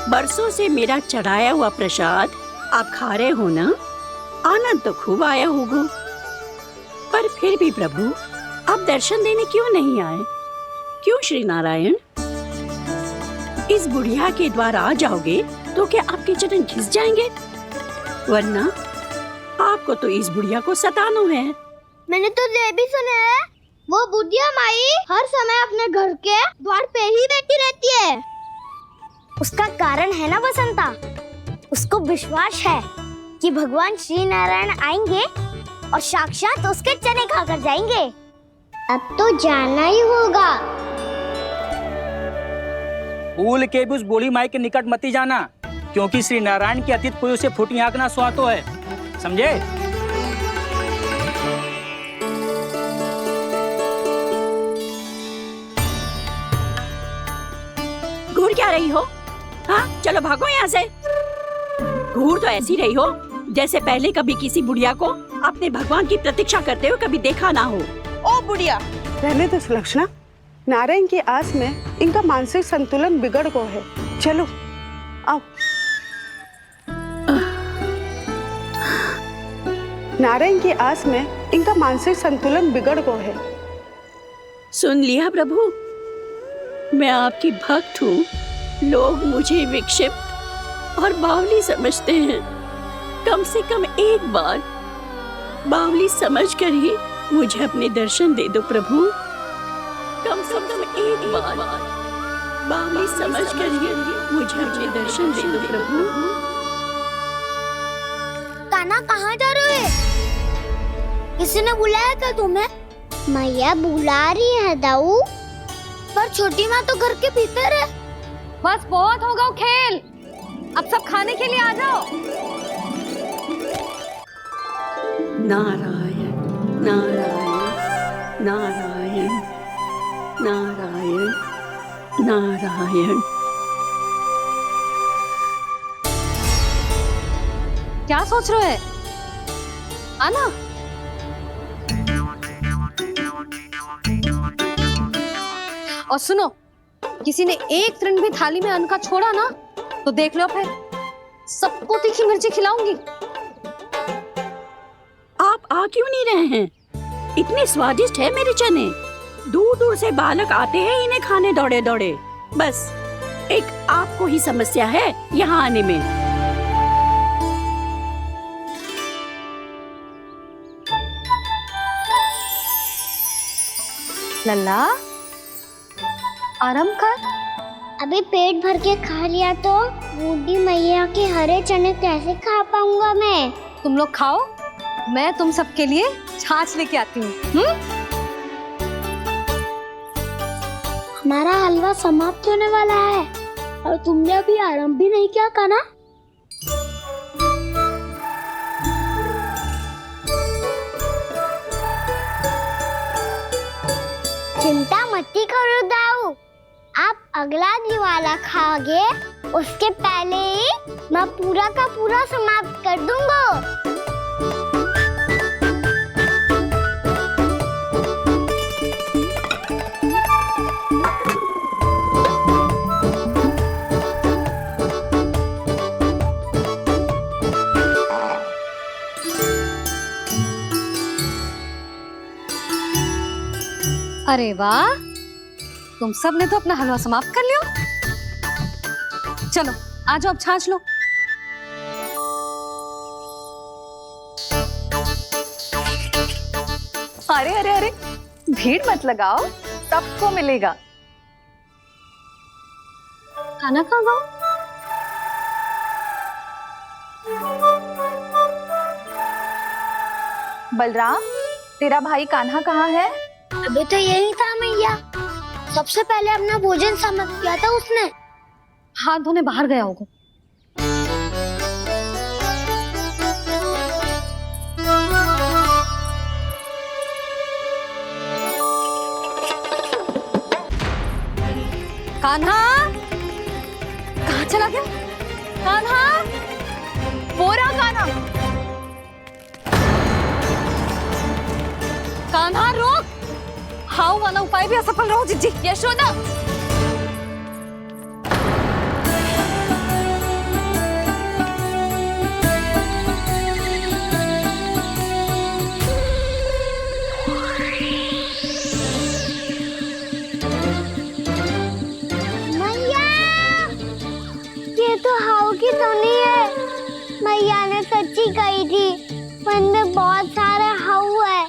N: बरसों से मेरा चढ़ाया हुआ प्रसाद आप खा रहे हो ना, आनंद तो खूब आया होगा। पर फिर भी प्रभु, आप दर्शन देने क्यों नहीं आए? क्यों श्री नारायण? इस बुढ़िया के द्वार आ जाओगे तो क्या आपके चरण घिस जाएंगे? वरना आपको तो इस बुढ़िया को सताना है।
F: मैंने तो ये भी सुना है, वो बुढ़िया माई हर समय अपने घर के द्वार पे ही बैठी रहती है। उसका कारण है ना बसंता, उसको विश्वास है कि भगवान श्री नारायण आएंगे और साक्षात उसके चने खाकर जाएंगे। अब तो जाना ही होगा।
J: भूल के भी उस बूढ़ी माई के निकट मत ही जाना, क्योंकि श्री नारायण की अतीत कोई उसे फूटी आंख ना सुहातो है, समझे?
N: घूर क्या रही हो? हाँ, चलो भागो यहाँ से। घूर तो ऐसी रही हो जैसे पहले कभी किसी बुढ़िया को अपने भगवान की प्रतीक्षा करते हुए कभी देखा ना हो।
D: ओ बुढ़िया,
P: रहने दो सुलक्षणा, नारायण की आस में इनका मानसिक संतुलन बिगड़ गया है। चलो आओ। नारायण की आस में इनका मानसिक संतुलन बिगड़ गया है।
N: सुन लिया प्रभु, मैं आपकी भक्त हूँ। लोग मुझे विक्षिप्त और बावली समझते हैं। कम से कम एक बार बावली समझकर ही मुझे अपने दर्शन दे दो प्रभु। कम से कम एक बार बावली समझकर ही मुझे अपने दर्शन दे दो प्रभु।
F: कान्हा कहाँ जा रहे हो? किसी ने बुलाया क्या तुम्हें?
E: मैया बुला रही है दाऊ।
F: पर छोटी माँ तो घर के भीतर है।
C: बस बहुत हो गया खेल, अब सब खाने के लिए आ जाओ।
N: नारायण नारायण नारायण नारायण नारायण।
C: क्या सोच रहे हो? आना। और सुनो, किसी ने एक तृण भी थाली में अन्न का छोड़ा ना तो देख लो, फिर सबको तीखी मिर्ची खिलाऊंगी।
N: आप आ क्यों नहीं रहे हैं? इतने स्वादिष्ट है मेरे चने। दूर दूर से बालक आते हैं इन्हें खाने दौड़े दौड़े। बस एक आपको ही समस्या है यहाँ आने में।
C: लल्ला, आराम कर।
E: अभी पेट भर के खा लिया तो बूढ़ी मैया के हरे चने कैसे खा पाऊंगा मैं?
C: तुम लोग खाओ, मैं तुम सबके लिए छाछ लेके आती हूँ।
F: हमारा हलवा समाप्त होने वाला है और तुमने अभी आराम भी नहीं किया कान्हा।
E: चिंता मत करो दाऊ, आप अगला दिवाला खाओगे उसके पहले ही मैं पूरा का पूरा समाप्त कर दूंगा।
C: अरे वाह, तुम सब ने तो अपना हलवा समाप्त कर लिया। चलो आ जाओ, अब छाछ लो।
M: अरे अरे अरे, भीड़ मत लगाओ, सबको मिलेगा।
C: खाना खा गो।
M: बलराम, तेरा भाई कान्हा कहाँ है?
F: अभी तो यही था मैया, सबसे पहले अपना भोजन समाप्त किया था उसने।
C: हाथ धोने बाहर गया होगा। कान्हा कहाँ चला गया? कान्हा,
M: वो रहा कान्हा।
C: कान्हा रोक, हाउ वाला उपाय भी असफल रहो जिज्जी।
M: यशोदा,
E: मैया, ये तो हाउ की धुनी है। मैया ने सच्ची कही थी, वन में बहुत सारे हाउ है।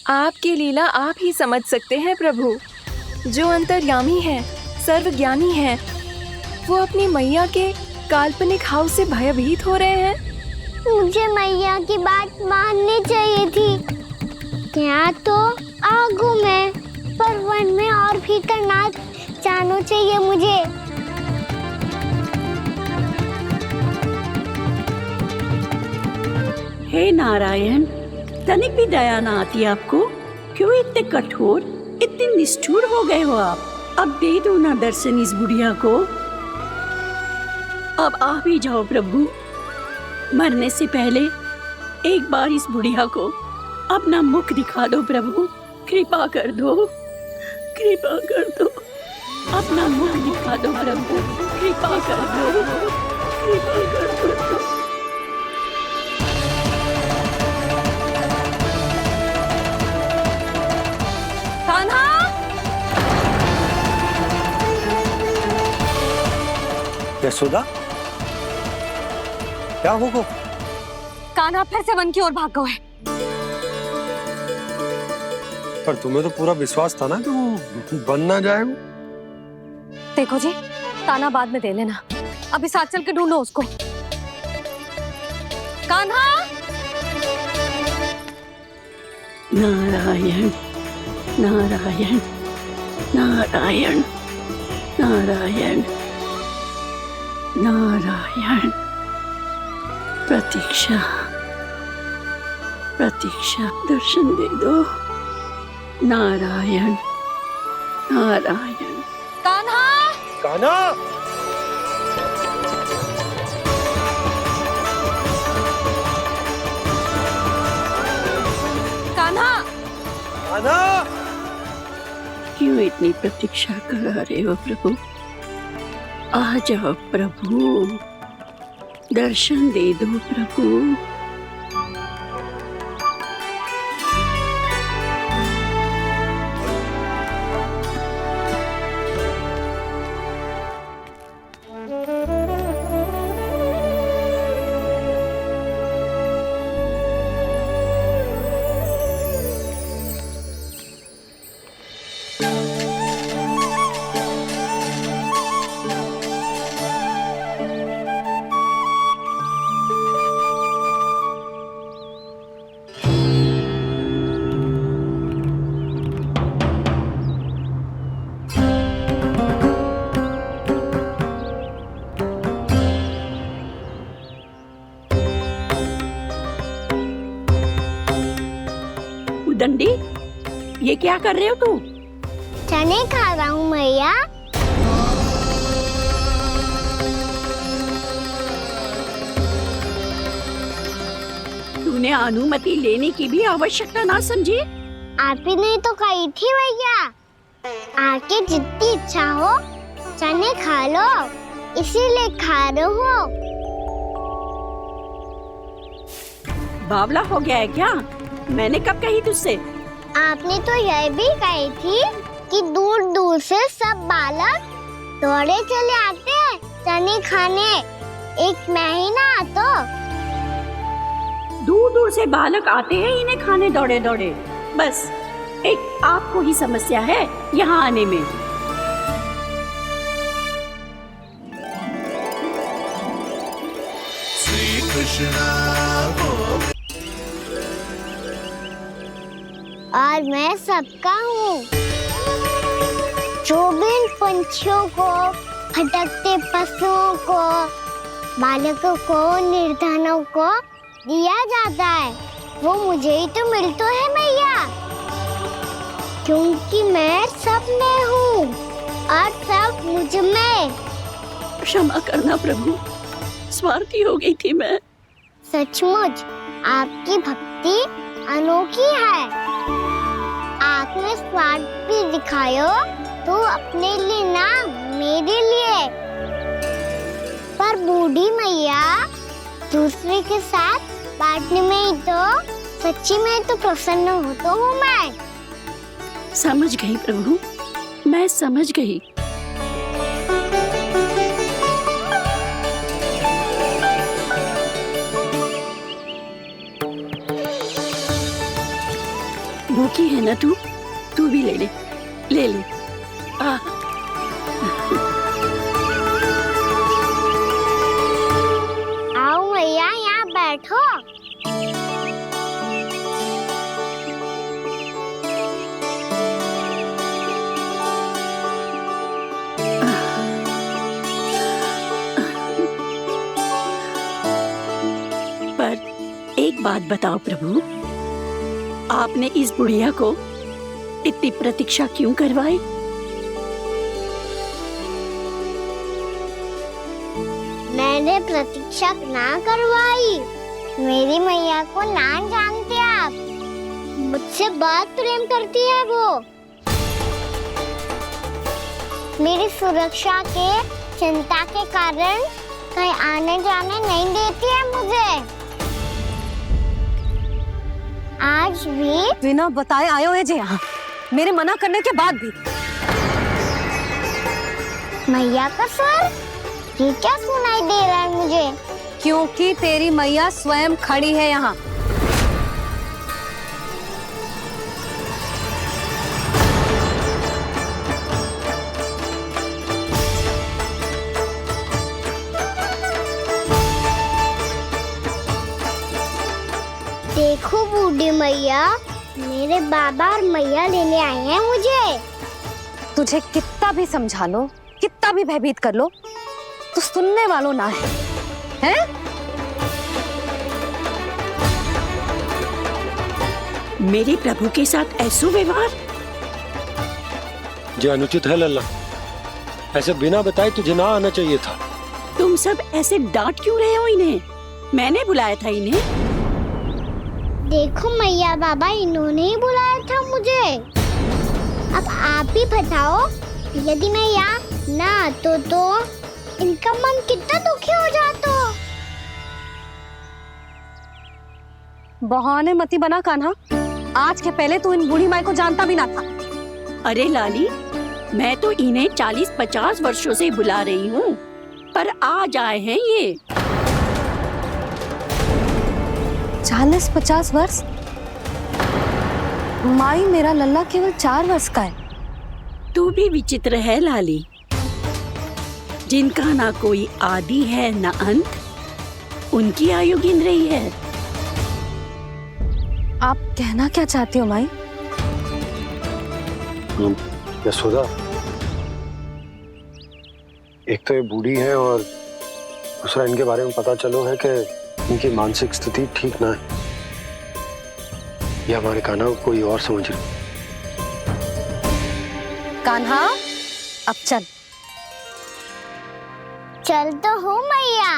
G: आपकी लीला आप ही समझ सकते हैं प्रभु। जो अंतर्यामी है, सर्वज्ञानी है, वो अपनी मैया के काल्पनिक हाव से भयभीत हो रहे हैं।
E: मुझे मैया की बात माननी चाहिए थी। यहाँ तो आगू में, पर वन में और भीतर ना जाना चाहिए मुझे।
N: हे नारायण, तनिक भी दया ना आती आपको? क्यों इतने कठोर, इतने निष्ठुर हो गए हो आप? अब दे दो ना दर्शन इस बुढ़िया को। अब आ भी जाओ प्रभु। मरने से पहले एक बार इस बुढ़िया को अपना मुख दिखा दो प्रभु। कृपा कर दो, कृपा कर दो। अपना मुख दिखा दो प्रभु, कृपा कर दो, कृपा कर दो।
C: कान्हा,
A: यशोदा, क्या हो?
C: कान्हा फिर से वन की ओर भाग गए।
A: पर तुम्हें तो पूरा विश्वास था ना कि वो बन ना जाए।
C: देखो जी, ताना बाद में दे लेना, अभी साथ चल के ढूंढो उसको। कान्हा!
N: नारायण नारायण नारायण नारायण नारायण। प्रतीक्षा प्रतीक्षा, दर्शन दे दो। नारायण नारायण।
C: कान्हा!
A: कान्हा!
C: कान्हा!
A: कान्हा!
N: क्यों इतनी प्रतीक्षा करा रहे हो प्रभु? आ जाओ प्रभु, दर्शन दे दो प्रभु। दंडी, ये क्या कर रहे हो तू?
E: चने खा रहा हूँ मैया।
N: तूने अनुमति लेने की भी आवश्यकता ना समझी?
E: आप ही ने तो कही थी भैया, आके जितनी इच्छा हो चने खा लो, इसीलिए खा रहे हो।
N: बावला हो गया है क्या? मैंने कब कही तुझसे?
E: आपने तो यह भी कही थी कि दूर दूर से सब बालक दौड़े चले आते हैं चने खाने, एक महीना तो
N: दूर दूर से बालक आते हैं इन्हें खाने दौड़े दौड़े। बस एक आपको ही समस्या है यहाँ आने में।
H: श्री कृष्णा
E: और मैं सबका हूँ, जो भी इन पंछियों को, भटकते पशुओं को, बालकों को, निर्धनों को दिया जाता है, वो मुझे ही तो मिलता है मैया, क्योंकि मैं सब में हूँ और सब मुझ में।
N: क्षमा करना प्रभु, स्वार्थी हो गई थी मैं।
E: सचमुच आपकी भक्ति अनोखी है। आपने स्वार्थ भी दिखायो तो अपने लिए ना मेरे लिए। पर बूढ़ी मैया दूसरे के साथ बांटने में ही तो सच्ची में तो प्रसन्न होता हूँ मैं।
N: समझ गई प्रभु, मैं समझ गई। भूखी है ना तू? तू भी ले ले, ले ले।
E: आओ मैया, यहाँ बैठो।
N: पर एक बात बताओ प्रभु, आपने इस बुढ़िया को इतनी प्रतीक्षा क्यों करवाई?
E: मैंने प्रतीक्षा ना करवाई, मेरी मैया को ना जानते आप, मुझसे बहुत प्रेम करती है वो। मेरी सुरक्षा के चिंता के कारण कहीं आने जाने नहीं देती है मुझे। आज भी
C: बिना बताए आयो है जे यहाँ, मेरे मना करने के बाद भी।
E: मैया का सर, ये क्या सुनाई दे रहा है मुझे?
C: क्योंकि तेरी मैया स्वयं खड़ी है यहाँ।
E: देखो बूढ़ी मैया, मेरे बाबा और मैया लेने आए हैं मुझे।
C: तुझे कितना भी समझा लो, कितना भी भयभीत कर लो, तो सुनने वालों ना है, हैं?
N: मेरे प्रभु के साथ ऐसा व्यवहार
A: जो अनुचित है लल्ला। ऐसे बिना बताए तुझे ना आना चाहिए था।
N: तुम सब ऐसे डांट क्यों रहे हो इन्हें? मैंने बुलाया था इन्हें।
E: देखो मैया बाबा, इन्होंने ही बुलाया था मुझे। अब आप ही बताओ, यदि मैं यहाँ ना आतो तो इनका मन कितना दुखी हो जाता।
C: बहाने मती बना कान्हा। आज के पहले तू इन बूढ़ी माई को जानता भी ना था।
N: अरे लाली, मैं तो इन्हें 40-50 वर्षों से बुला रही हूँ, पर आज आए हैं ये।
C: 40-50 वर्ष? माई, मेरा लल्ला केवल 4 वर्ष का है।
N: तू भी विचित्र है लाली। जिनका ना कोई आदि है ना अंत, उनकी आयु गिन रही है।
C: आप कहना क्या चाहती हो माई?
A: यशोदा, एक तो ये बूढ़ी है और दूसरा इनके बारे में पता चलो है कि इनकी मानसिक स्थिति ठीक ना है। ये हमारे कान्हा को कोई और समझ रही।
C: कान्हा, अब चल।
E: चल तो हो मैया।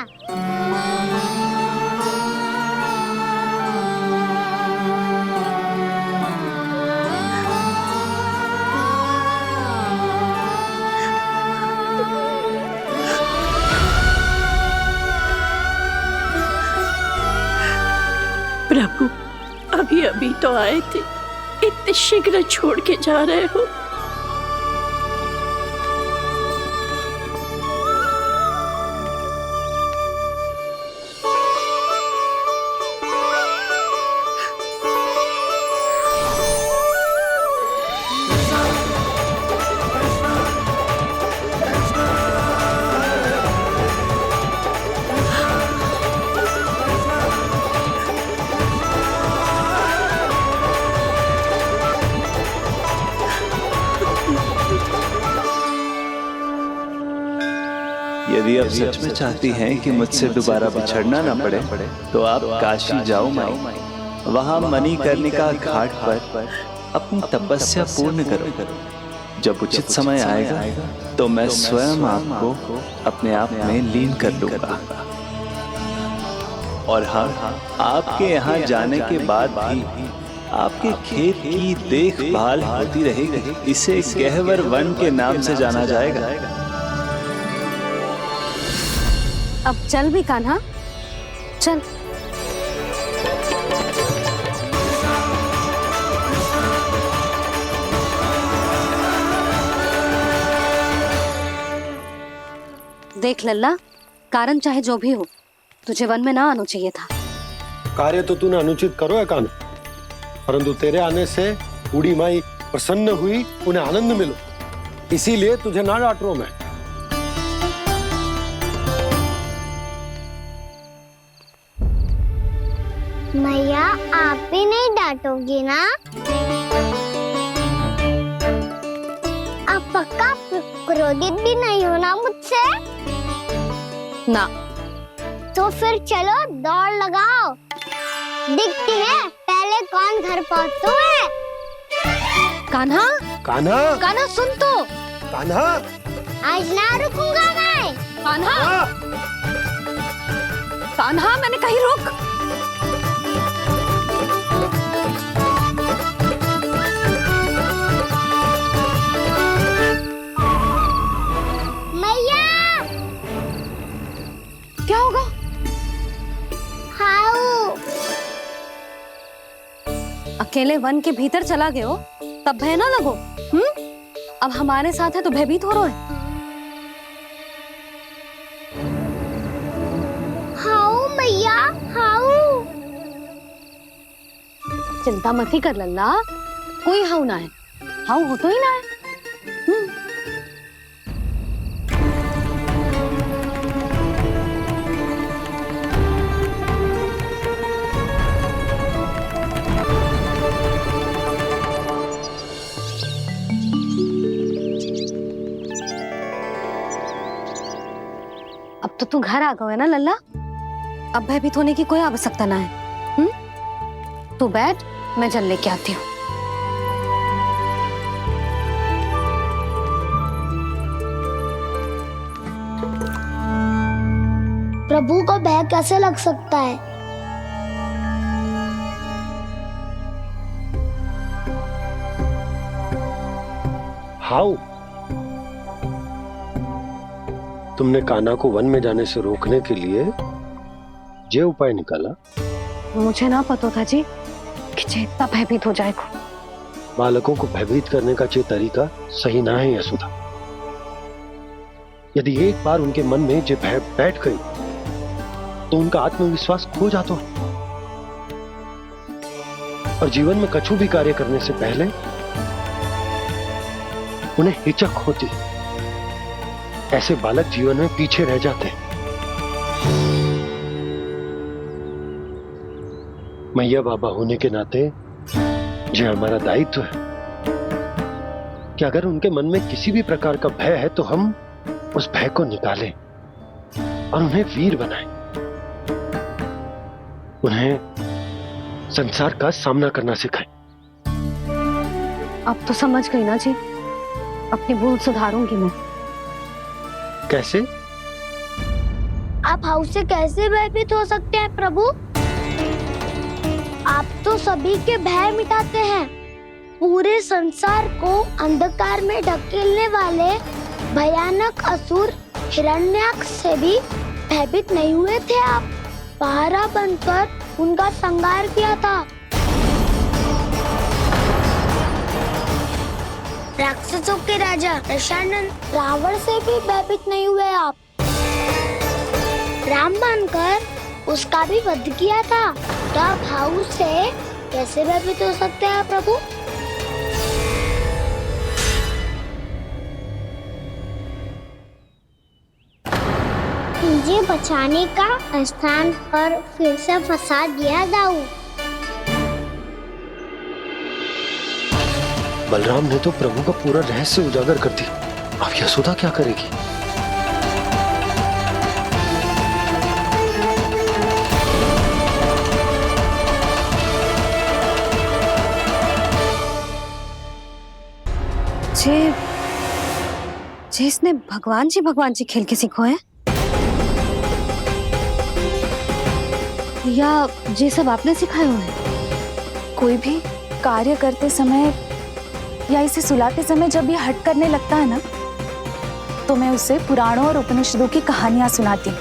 N: प्रभु, अभी अभी तो आए थे, इतने शीघ्र छोड़ के जा रहे हो?
I: यदि आप सच में चाहती हैं कि मुझसे दोबारा बिछड़ना न पड़े तो आप काशी जाओ माई। वहां मणिकर्णिका घाट पर अपनी तपस्या पूर्ण करो। जब उचित समय आएगा तो मैं स्वयं आपको अपने आप में लीन कर लूंगा। और हाँ, आपके यहाँ जाने के बाद भी आपके खेत की देखभाल होती रहेगी। इसे गहवर वन के नाम से जाना जाएगा।
C: अब चल भी कान्हा, चल। देख लल्ला, कारण चाहे जो भी हो, तुझे वन में ना आना चाहिए था।
A: कार्य तो तूने अनुचित करो है कान्हा, परंतु तेरे आने से बूढ़ी माई प्रसन्न हुई, उन्हें आनंद मिलो, इसीलिए तुझे ना डांट रहा मैं।
E: मैया, आप भी नहीं डांटोगी ना? आप पक्का क्रोधित भी नहीं हो ना मुझसे?
C: ना।
E: तो फिर चलो दौड़ लगाओ, दिखती है पहले कौन घर पहुंचता है।
C: कान्हा,
A: कान्हा,
C: कान्हा सुन तो।
A: कान्हा,
E: आज ना रुकूंगा मैं।
C: कान्हा, कान्हा, मैंने कहीं रुक। क्या होगा?
E: हाउ?
C: अकेले वन के भीतर चला गए हो, तब भय ना लगो। अब हमारे साथ है तो भयभीत हो रहे हो। चिंता मत ही कर लल्ला, कोई हाउ ना है, हाउ हो तो ही ना है। अब तो तू घर आ गया है ना लल्ला, अब भयभीत होने की कोई आवश्यकता ना है। तू बैठ, मैं जल लेके आती हूँ।
F: प्रभु को भय कैसे लग सकता है?
A: हाउ? तुमने कान्हा को वन में जाने से रोकने के लिए ये उपाय निकाला?
C: मुझे ना पता था जी कि जे इतना भयभीत हो जाएगा।
A: बालकों को भयभीत करने का ये तरीका सही ना है यशोदा। यदि एक बार उनके मन में ये भय बैठ गई तो उनका आत्मविश्वास खो जाता है और जीवन में कछु भी कार्य करने से पहले उन्हें हिचक होती। ऐसे बालक जीवन में पीछे रह जाते हैं। मैया बाबा होने के नाते ये हमारा दायित्व है कि अगर उनके मन में किसी भी प्रकार का भय है तो हम उस भय को निकालें और उन्हें वीर बनाएं, उन्हें संसार का सामना करना सिखाएं।
C: अब तो समझ गई ना जी, अपनी भूल सुधारूंगी मैं।
A: कैसे?
F: आप हाउ से कैसे भयभीत हो सकते हैं प्रभु? आप तो सभी के भय मिटाते हैं। पूरे संसार को अंधकार में ढकेलने वाले भयानक असुर हिरण्याक्ष से भी भयभीत नहीं हुए थे आप। पहरा बनकर उनका संहार किया था। राक्षसों के राजा दशानन रावण से भी भयभीत नहीं हुए आप। राम बनकर उसका भी वध किया था। तो आप हाउ से कैसे भयभीत हो सकते हैं प्रभु? मुझे बचाने का स्थान पर फिर से फंसा दिया दाऊ।
A: बलराम ने तो प्रभु का पूरा रहस्य उजागर कर दिया। अब यशोदा क्या करेगी?
C: जे इसने भगवान जी खेल के सीखो है, या ये सब आपने सिखाए हुए हैं?
M: कोई भी कार्य करते समय या इसे सुलाते समय जब ये हट करने लगता है ना, तो मैं उसे पुराणों और उपनिषदों की कहानियां सुनाती हूँ।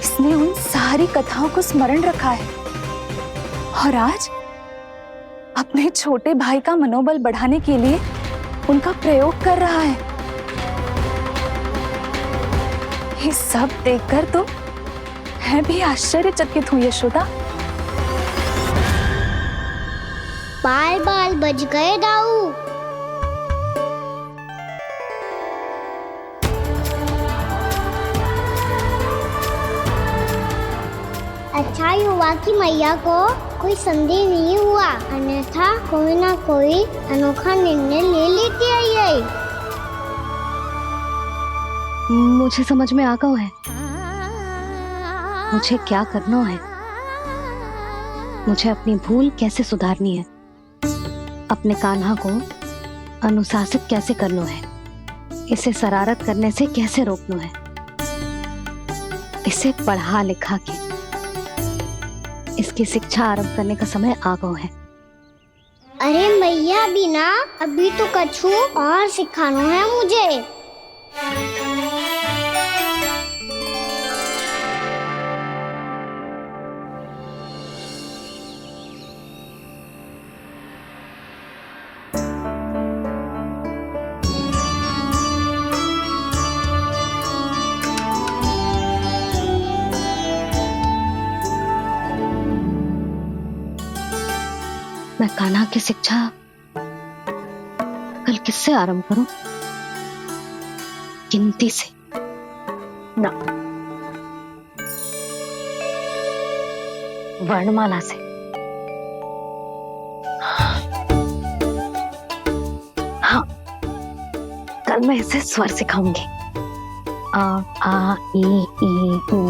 M: इसने उन सारी कथाओं को स्मरण रखा है और आज अपने छोटे भाई का मनोबल बढ़ाने के लिए उनका प्रयोग कर रहा है। ये सब देखकर तो मैं भी आश्चर्यचकित हूँ यशोदा।
F: बाल बाल बज गए दाऊ। अच्छा ही हुआ कि मैया को कोई संदेह नहीं हुआ, अन्यथा कोई ना कोई अनोखा निर्णय ले लेती है ये।
C: मुझे समझ में आ गया है मुझे क्या करना है। मुझे अपनी भूल कैसे सुधारनी है, अपने कान्हा को अनुशासित कैसे करना है, इसे शरारत करने से कैसे रोकना है, इसे पढ़ा लिखा के इसकी शिक्षा आरंभ करने का समय आ गया है।
F: अरे मैया बिना अभी तो कछु और सिखाना है मुझे।
C: मैं कान्हा की शिक्षा कल किससे आरंभ करूं? गिनती से ना, वर्णमाला से। हाँ, कल मैं इसे स्वर सिखाऊंगी। आ आ ई ऊ।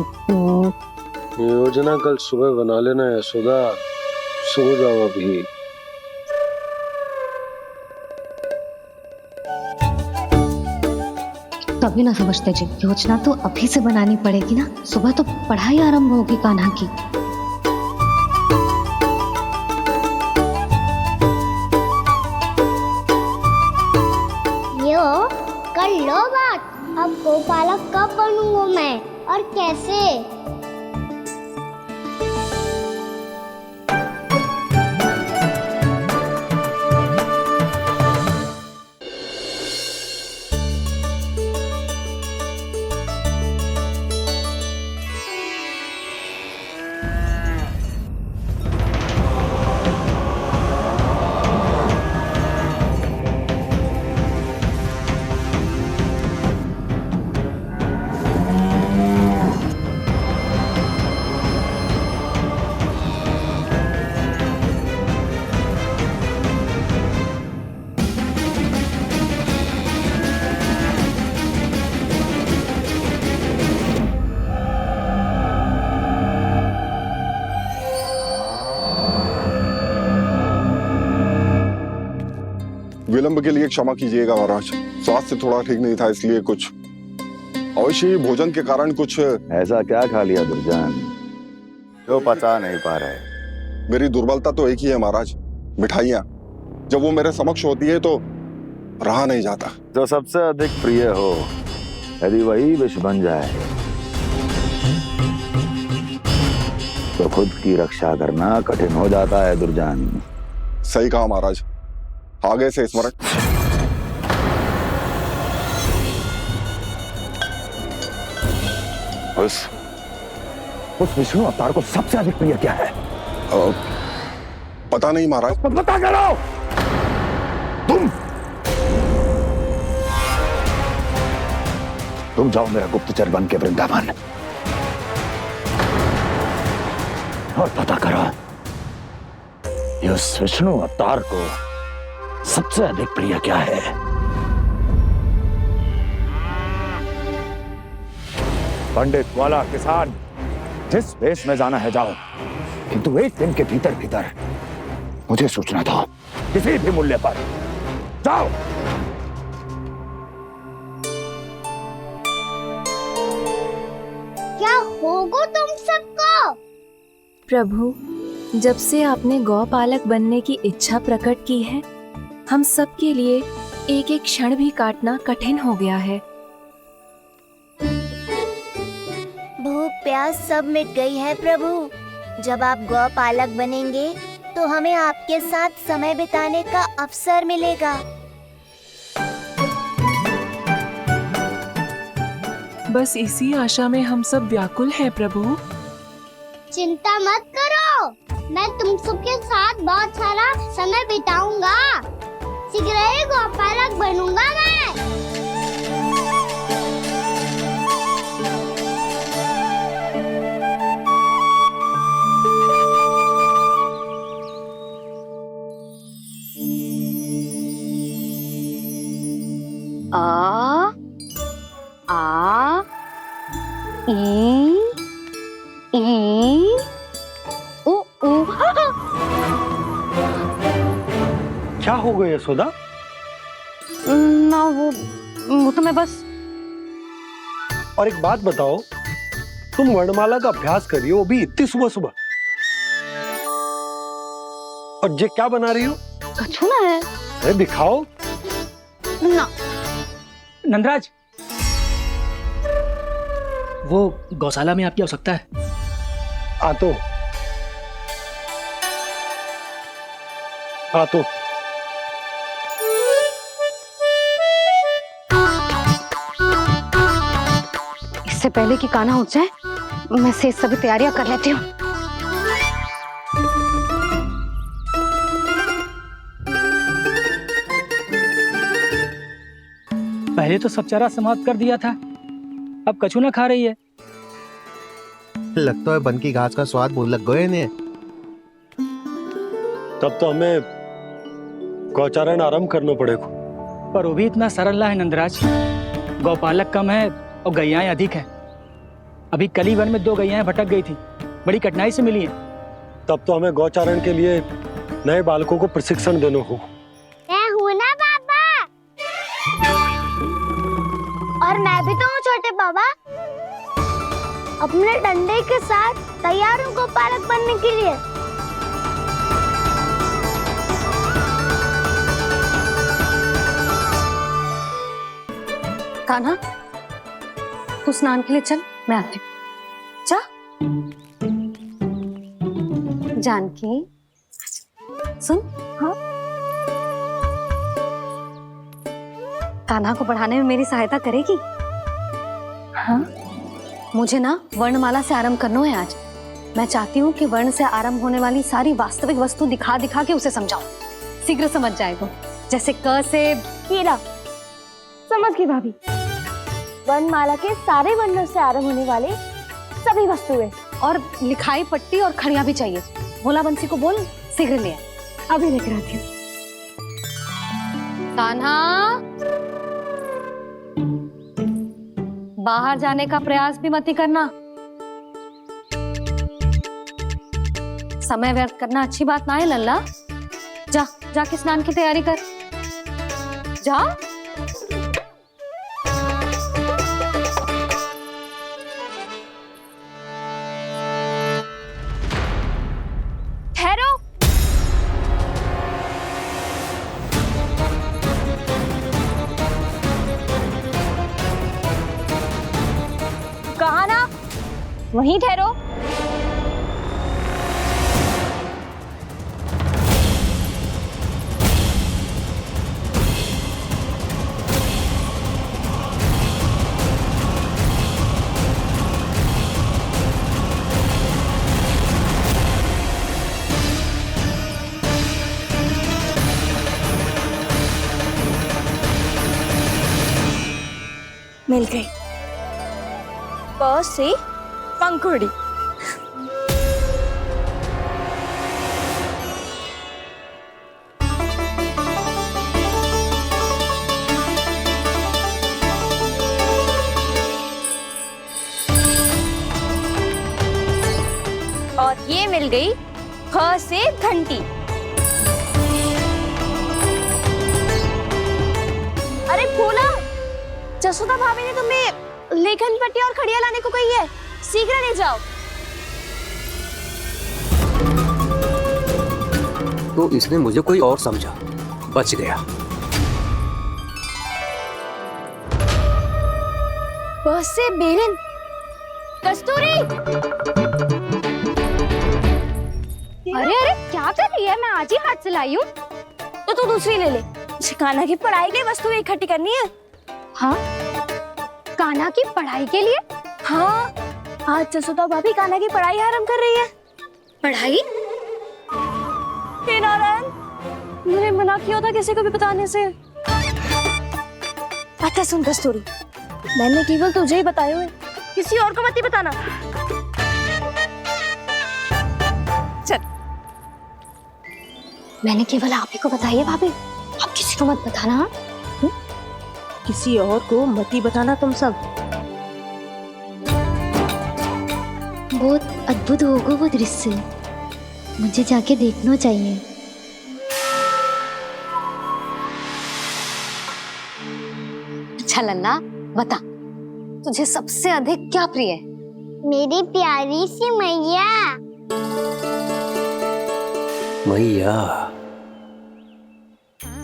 A: योजना कल सुबह बना लेना यशोदा, सो जाओ अभी।
C: तभी ना समझते जी, योजना तो अभी से बनानी पड़ेगी ना, सुबह तो पढ़ाई आरंभ होगी कान्हा की।
E: यो कर लो बात। अब गोपालक कब बनूंगा मैं और कैसे?
Q: विलंब के लिए क्षमा कीजिएगा महाराज, स्वास्थ्य थोड़ा ठीक नहीं था, इसलिए कुछ अवश्य ही भोजन के कारण कुछ।
R: ऐसा क्या खा लिया दुर्जन जो पचा नहीं पा रहे?
Q: मेरी दुर्बलता तो एक ही है महाराज, मिठाइयाँ। जब वो मेरे समक्ष होती है तो रहा नहीं जाता।
R: जो सबसे अधिक प्रिय हो, यदि वही विष बन जाए तो खुद की रक्षा करना कठिन हो जाता है दुर्जन।
Q: सही कहा महाराज, आगे से स्मरण।
R: उस विष्णु अवतार को सबसे अधिक प्रिय क्या है?
Q: पता नहीं महाराज।
R: बता करो तुम जाओ मेरा गुप्तचर बन के वृंदावन और पता करो इस विष्णु अवतार को सबसे अधिक प्रिय क्या है। पंडित, वाला, किसान, जिस वेश में जाना है जाओ, किंतु एक दिन के भीतर भीतर मुझे सूचना दो, किसी भी मूल्य पर। जाओ।
E: क्या होगा तुम सबको?
G: प्रभु, जब से आपने गौपालक बनने की इच्छा प्रकट की है, हम सब के लिए एक एक क्षण भी काटना कठिन हो गया है।
F: भूख प्यास सब मिट गई है प्रभु। जब आप गौपालक बनेंगे तो हमें आपके साथ समय बिताने का अवसर मिलेगा।
S: बस इसी आशा में हम सब व्याकुल हैं प्रभु।
E: चिंता मत करो, मैं तुम सबके साथ बहुत सारा समय बिताऊंगा। शीघ्र ही गोपालक बनूंगा मैं।
C: आ आ ई ऊ ऊ।
A: क्या हो गया यशोदा?
C: ना वो तो मैं बस।
A: और एक बात बताओ, तुम वर्णमाला का अभ्यास कर रही हो, भी इतनी सुबह सुबह, और ये क्या बना रही हो?
C: कछुआ है।
A: अरे दिखाओ
C: ना।
J: नंदराज,
T: वो गौशाला में आपकी आवश्यकता है।
A: आ तो
C: इससे पहले कि कान्हा उठ जाए, मैं से सभी तैयारियां कर लेती हूँ।
J: पहले तो सब चारा समाप्त कर दिया था, अब कछू ना खा रही है।
O: लगता है बन की घास का स्वाद भूल लग गए इन्हें।
A: तब तो हमें गौचारण आरंभ करना पड़ेगा।
J: पर वो भी इतना सरल ना है नंदराज। गौपालक कम है और गैयाएं अधिक है। अभी कली वन में 2 गैयाएं भटक गई थी, बड़ी कठिनाई से मिली हैं।
A: तब तो हमें गौचारण के लिए नए बालकों को प्रशिक्षण देना होगा।
F: मैं हूँ ना बाबा, और मैं भी तो हूँ छोटे बाबा। अपने डंडे के साथ तैयार हूँ गौपालक बनने के लिए।
C: कान्हा, तू स्नान के लिए चल, मैं आती हूँ। जा। जानकी, सुन। हाँ? कान्हा को पढ़ाने में मेरी सहायता करेगी? हाँ? मुझे ना वर्णमाला से आरंभ करना है आज। मैं चाहती हूँ कि वर्ण से आरंभ होने वाली सारी वास्तविक वस्तु दिखा दिखा के उसे समझाऊं। शीघ्र समझ जाए तो। जैसे क से
F: कीड़ा। समझ गई भाभी। वर्णमाला के सारे वर्णों से आरंभ होने वाले सभी वस्तुएं,
C: और लिखाई पट्टी और खड़िया भी चाहिए। भोला बंसी को बोल शीघ्र ले आए।
F: अभी लेकर आती हूँ।
C: कान्हा, बाहर जाने का प्रयास भी मत ही करना। समय व्यर्थ करना अच्छी बात ना है लल्ला। जा, जाके स्नान की तैयारी कर। जा।
M: ठहरो। कहा ना, वहीं ठहरो। मिल गई। प से पंखुड़ी। और ये मिल गई ख से घंटी। अरे फूला, जसोदा भाभी ने तुम्हें लेखन पट्टी और खड़िया लाने को कही है, शीघ्र ले जाओ।
T: तो इसने मुझे कोई और समझा, बच गया।
F: बस से बेलन। कस्तूरी।
B: अरे अरे क्या कर रही है? मैं आज ही हाथ से लाई हूँ।
F: तो तू दूसरी ले ले। कान्हा की पढ़ाई की वस्तुएं इकट्ठी करनी है।
B: हाँ, कान्हा की पढ़ाई के लिए?
F: हाँ, आज जसोदा भाभी कान्हा की पढ़ाई आरंभ कर रही है।
B: पढ़ाई?
F: हे नारायण, मैंने मना किया था किसी को भी बताने से। अच्छा सुन कस्तूरी, मैंने केवल तुझे ही बताए हुए, किसी और को मत ही बताना।
C: चल। मैंने केवल आप ही को बताई है भाभी, आप किसी को मत बताना।
F: किसी और को मत ही बताना तुम सब।
B: बहुत अद्भुत होगा वो दृश्य, मुझे जाके देखना चाहिए।
C: अच्छा लल्ला, बता, तुझे सबसे अधिक क्या प्रिय है?
E: मेरी प्यारी सी मैया।
T: मैया।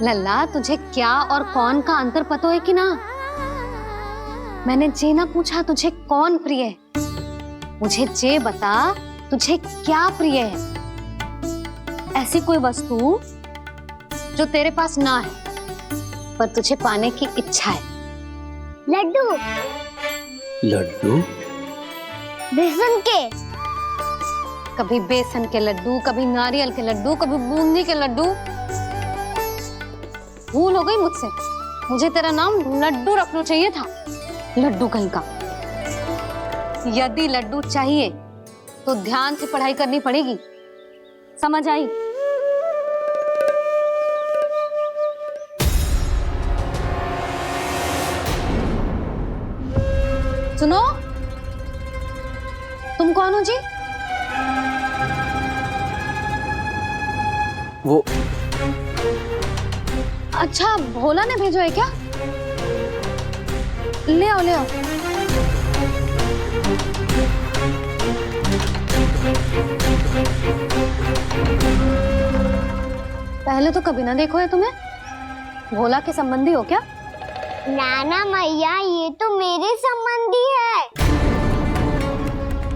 C: लल्ला, तुझे क्या और कौन का अंतर पता है कि ना? मैंने जे ना पूछा तुझे कौन प्रिय है, मुझे जे बता तुझे क्या प्रिय है। ऐसी कोई वस्तु जो तेरे पास ना है पर तुझे पाने की इच्छा है।
E: लड्डू।
T: लड्डू?
E: बेसन के।
C: कभी बेसन के लड्डू, कभी नारियल के लड्डू, कभी बूंदी के लड्डू। भूल हो गई मुझसे, मुझे तेरा नाम लड्डू रखना चाहिए था, लड्डू कहीं का। यदि लड्डू चाहिए तो ध्यान से पढ़ाई करनी पड़ेगी, समझ आई? सुनो, तुम कौन हो जी?
T: वो
C: अच्छा, भोला ने भेजो है क्या? ले आओ ले आओ। पहले तो कभी ना देखो है तुम्हें। भोला के संबंधी हो क्या?
E: नाना मैया, ये तो मेरे संबंधी है।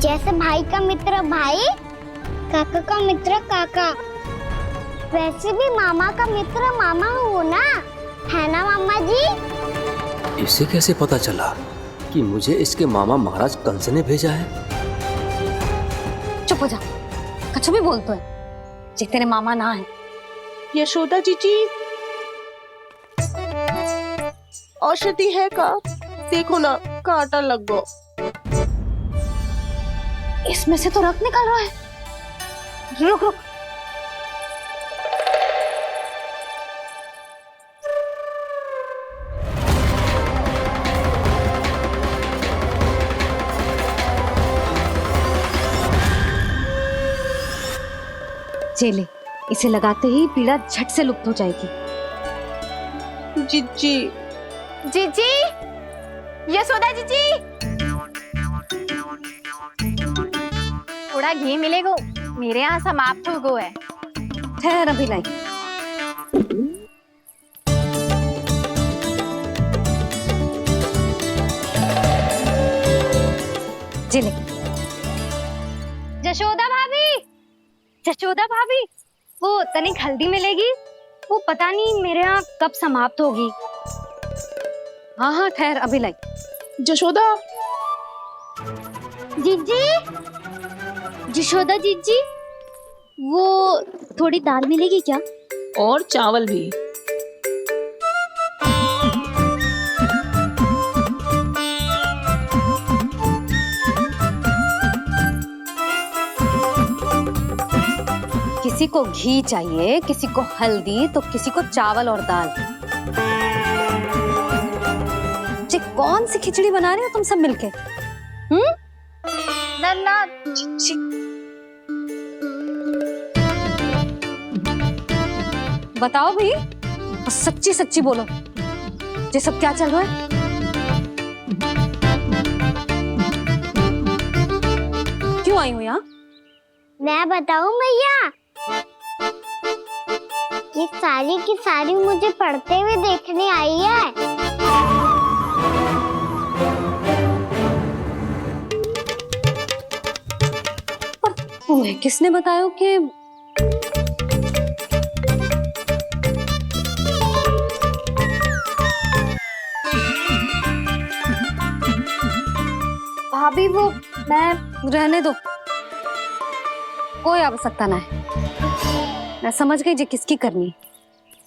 E: जैसे भाई का मित्र भाई, काका का मित्र काका, वैसे भी मामा का मित्र मामा हो ना, है ना मामा जी?
T: इसे कैसे पता चला कि मुझे इसके मामा महाराज कंस ने भेजा है?
C: चुप हो जा, कछु भी बोलते है जे तेरे मामा ना है।
D: यशोदा जीजी, औषधि है का? देखो ना, कांटा लग गो।
C: इसमें से तो रक्त निकल रहा है। रुक रुक, चले, इसे लगाते ही पीड़ा झट से लुप्त हो जाएगी।
D: जीजी,
M: जीजी, यशोदा जीजी, थोड़ा घी मिलेगा? मेरे यहाँ समाप्त हो गो है।
C: ठहर अभी लाई। चले।
B: जशोदा भाभी, जशोदा भाभी, वो तनिक हल्दी मिलेगी? वो पता नहीं मेरे यहाँ कब समाप्त होगी।
C: हाँ हाँ ठहर अभी लाई।
D: जशोदा,
B: जीजी, जशोदा जीजी, वो थोड़ी दाल मिलेगी क्या?
S: और चावल भी।
C: किसी को घी चाहिए, किसी को हल्दी, तो किसी को चावल और दाल। ये कौन सी खिचड़ी बना रहे हो तुम सब मिलके?
M: नन्ना,
C: बताओ भी, और सच्ची सच्ची बोलो, ये सब क्या चल रहा है? क्यों आई हो यहाँ?
E: मैं बताऊं भैया, ये सारी की सारी मुझे पढ़ते हुए देखने आई है।
C: तुम्हें किसने बताया कि
M: भाभी वो मैं
C: रहने दो, कोई आवश्यकता ना है। मैं समझ गई जी किसकी करनी।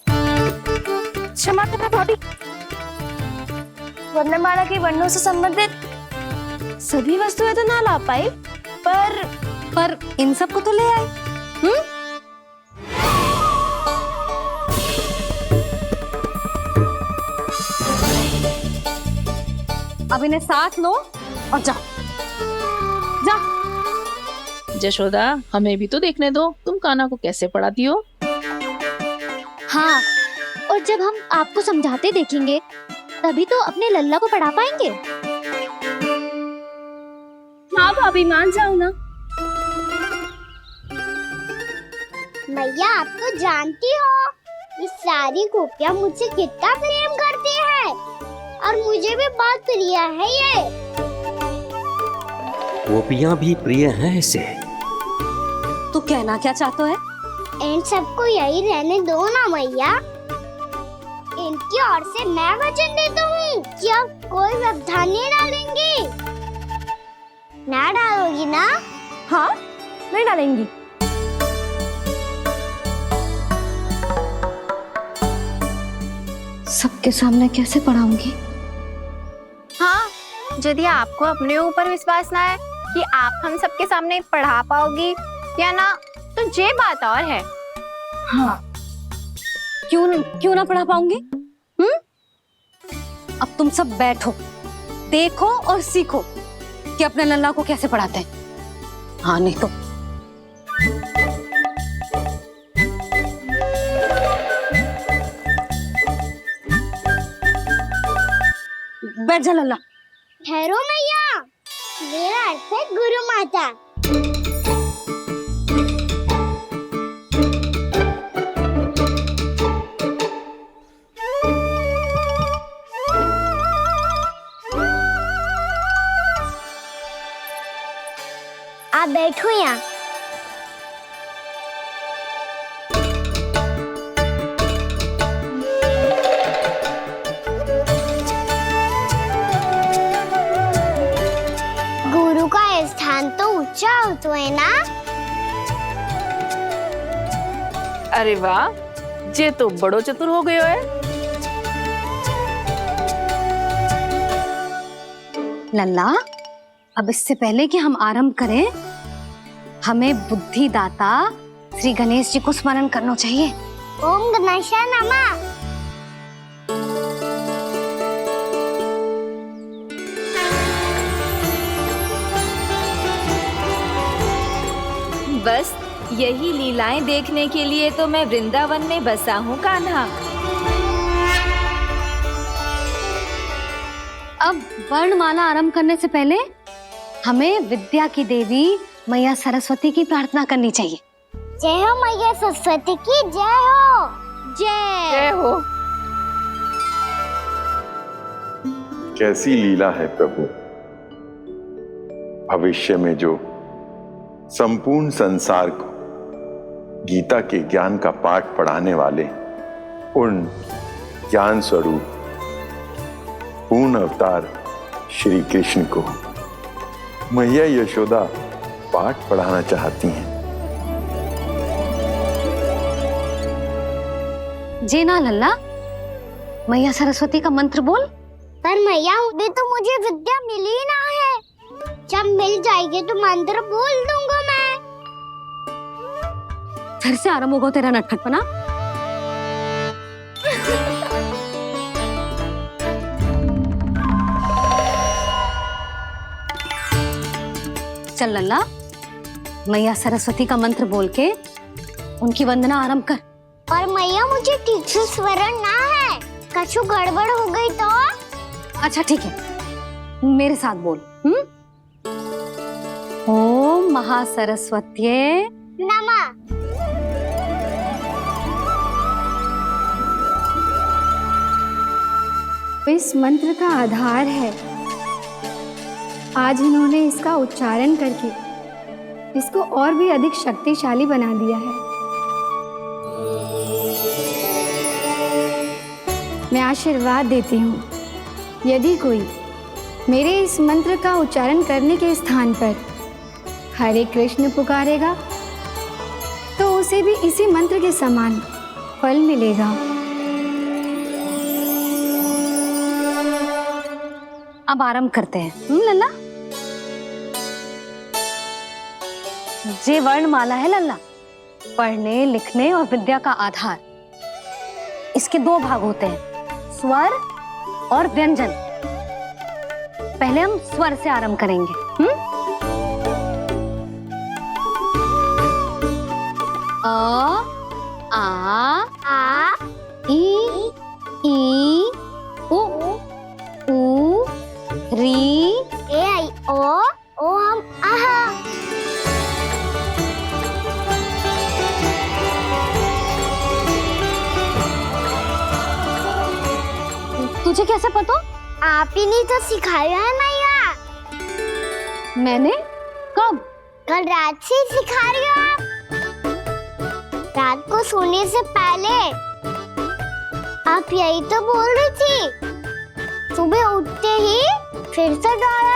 M: क्षमा करना भाभी, वर्णमाला के वर्णों से संबंधित सभी वस्तुएं तो ना ला पाई,
C: पर इन सब को तो ले आए। अब इन्हें साथ लो और जाओ। जा।
S: जशोदा, हमें भी तो देखने दो, तुम कान्हा को कैसे पढ़ाती हो।
B: हाँ, और जब हम आपको समझाते देखेंगे तभी तो अपने लल्ला को पढ़ा पाएंगे।
M: हाँ भाभी, मान जाओ ना।
E: मैया, आप तो जानती हो ये सारी गोपियां मुझसे कितना प्रेम करती है, और मुझे भी बहुत प्रिय है ये।
T: गोपियां भी प्रिय हैं इसे।
C: तू कहना क्या चाहता है?
E: इन सबको यही रहने दो ना मैया। इनकी ओर से मैं वचन देता हूँ कि अब कोई व्यवधान नहीं डालेंगी। ना डालोगी ना?
M: हाँ, नहीं डालेंगी।
C: सबके सामने कैसे पढ़ाऊंगी?
M: हाँ, यदि आपको अपने ऊपर विश्वास ना है कि आप हम सबके सामने पढ़ा पाओगी या ना, तो ये बात और है।
C: हाँ, क्यों ना पढ़ा पाऊंगी? अब तुम सब बैठो, देखो और सीखो कि अपने लल्ला को कैसे पढ़ाते हैं। हाँ, नहीं तो बैठ जा लल्ला।
E: ठहरो मैया, मेरा अर्थ है गुरु माता। आप बैठो यहाँ। गुरु का स्थान तो ऊंचा होता है ना?
S: अरे वाह, जे तो बड़ो चतुर हो गयो है।
C: लल्ला, अब इससे पहले कि हम आरंभ करें, हमें बुद्धिदाता श्री गणेश जी को स्मरण करना चाहिए।
E: ओम गणेशाय नमः।
G: बस यही लीलाएं देखने के लिए तो मैं वृंदावन में बसा हूँ कान्हा।
C: अब वर्णमाला आरंभ करने से पहले हमें विद्या की देवी मैया सरस्वती की प्रार्थना करनी चाहिए।
E: जय हो मैया सरस्वती की, जय हो।
S: जय हो।
Q: कैसी लीला है प्रभु। भविष्य में जो संपूर्ण संसार को गीता के ज्ञान का पाठ पढ़ाने वाले उन ज्ञान स्वरूप पूर्ण अवतार श्री कृष्ण को मैया यशोदा पाठ पढ़ाना चाहती हैं।
C: जी ना लल्ला, मैया सरस्वती का मंत्र बोल।
E: पर मैया, अभी तो मुझे विद्या मिली ना है। जब मिल जाएगी तो मंत्र बोल दूंगा मैं।
C: फिर से आरंभ होगा तेरा नटखटपना। चल लल्ला, मैया सरस्वती का मंत्र बोल के उनकी वंदना आरंभ कर।
E: पर मैया, मुझे ठीक से स्मरण ना है, कछु गड़बड़ हो गई तो?
C: अच्छा ठीक है, मेरे साथ बोल। ओम महासरस्वत्यै
E: नमः।
U: इस मंत्र का आधार है। आज इन्होंने इसका उच्चारण करके इसको और भी अधिक शक्तिशाली बना दिया है। मैं आशीर्वाद देती हूँ, यदि कोई मेरे इस मंत्र का उच्चारण करने के स्थान पर हरे कृष्ण पुकारेगा तो उसे भी इसी मंत्र के समान फल मिलेगा।
C: अब आरंभ करते हैं। लल्ला, जे वर्णमाला है लल्ला, पढ़ने लिखने और विद्या का आधार। इसके दो भाग होते हैं, स्वर और व्यंजन। पहले हम स्वर से आरंभ करेंगे। अ, आ, ई, उ, री,
E: ए आई ओ हम आहा।
C: तुझे कैसे पता?
E: आप ही ने तो सिखाया है मैया।
C: मैंने? कब?
E: कल रात से सिखा रही हो आप। रात को सोने से पहले आप यही तो बोल रही थी। सुबह उठते ही फिर से दोहरा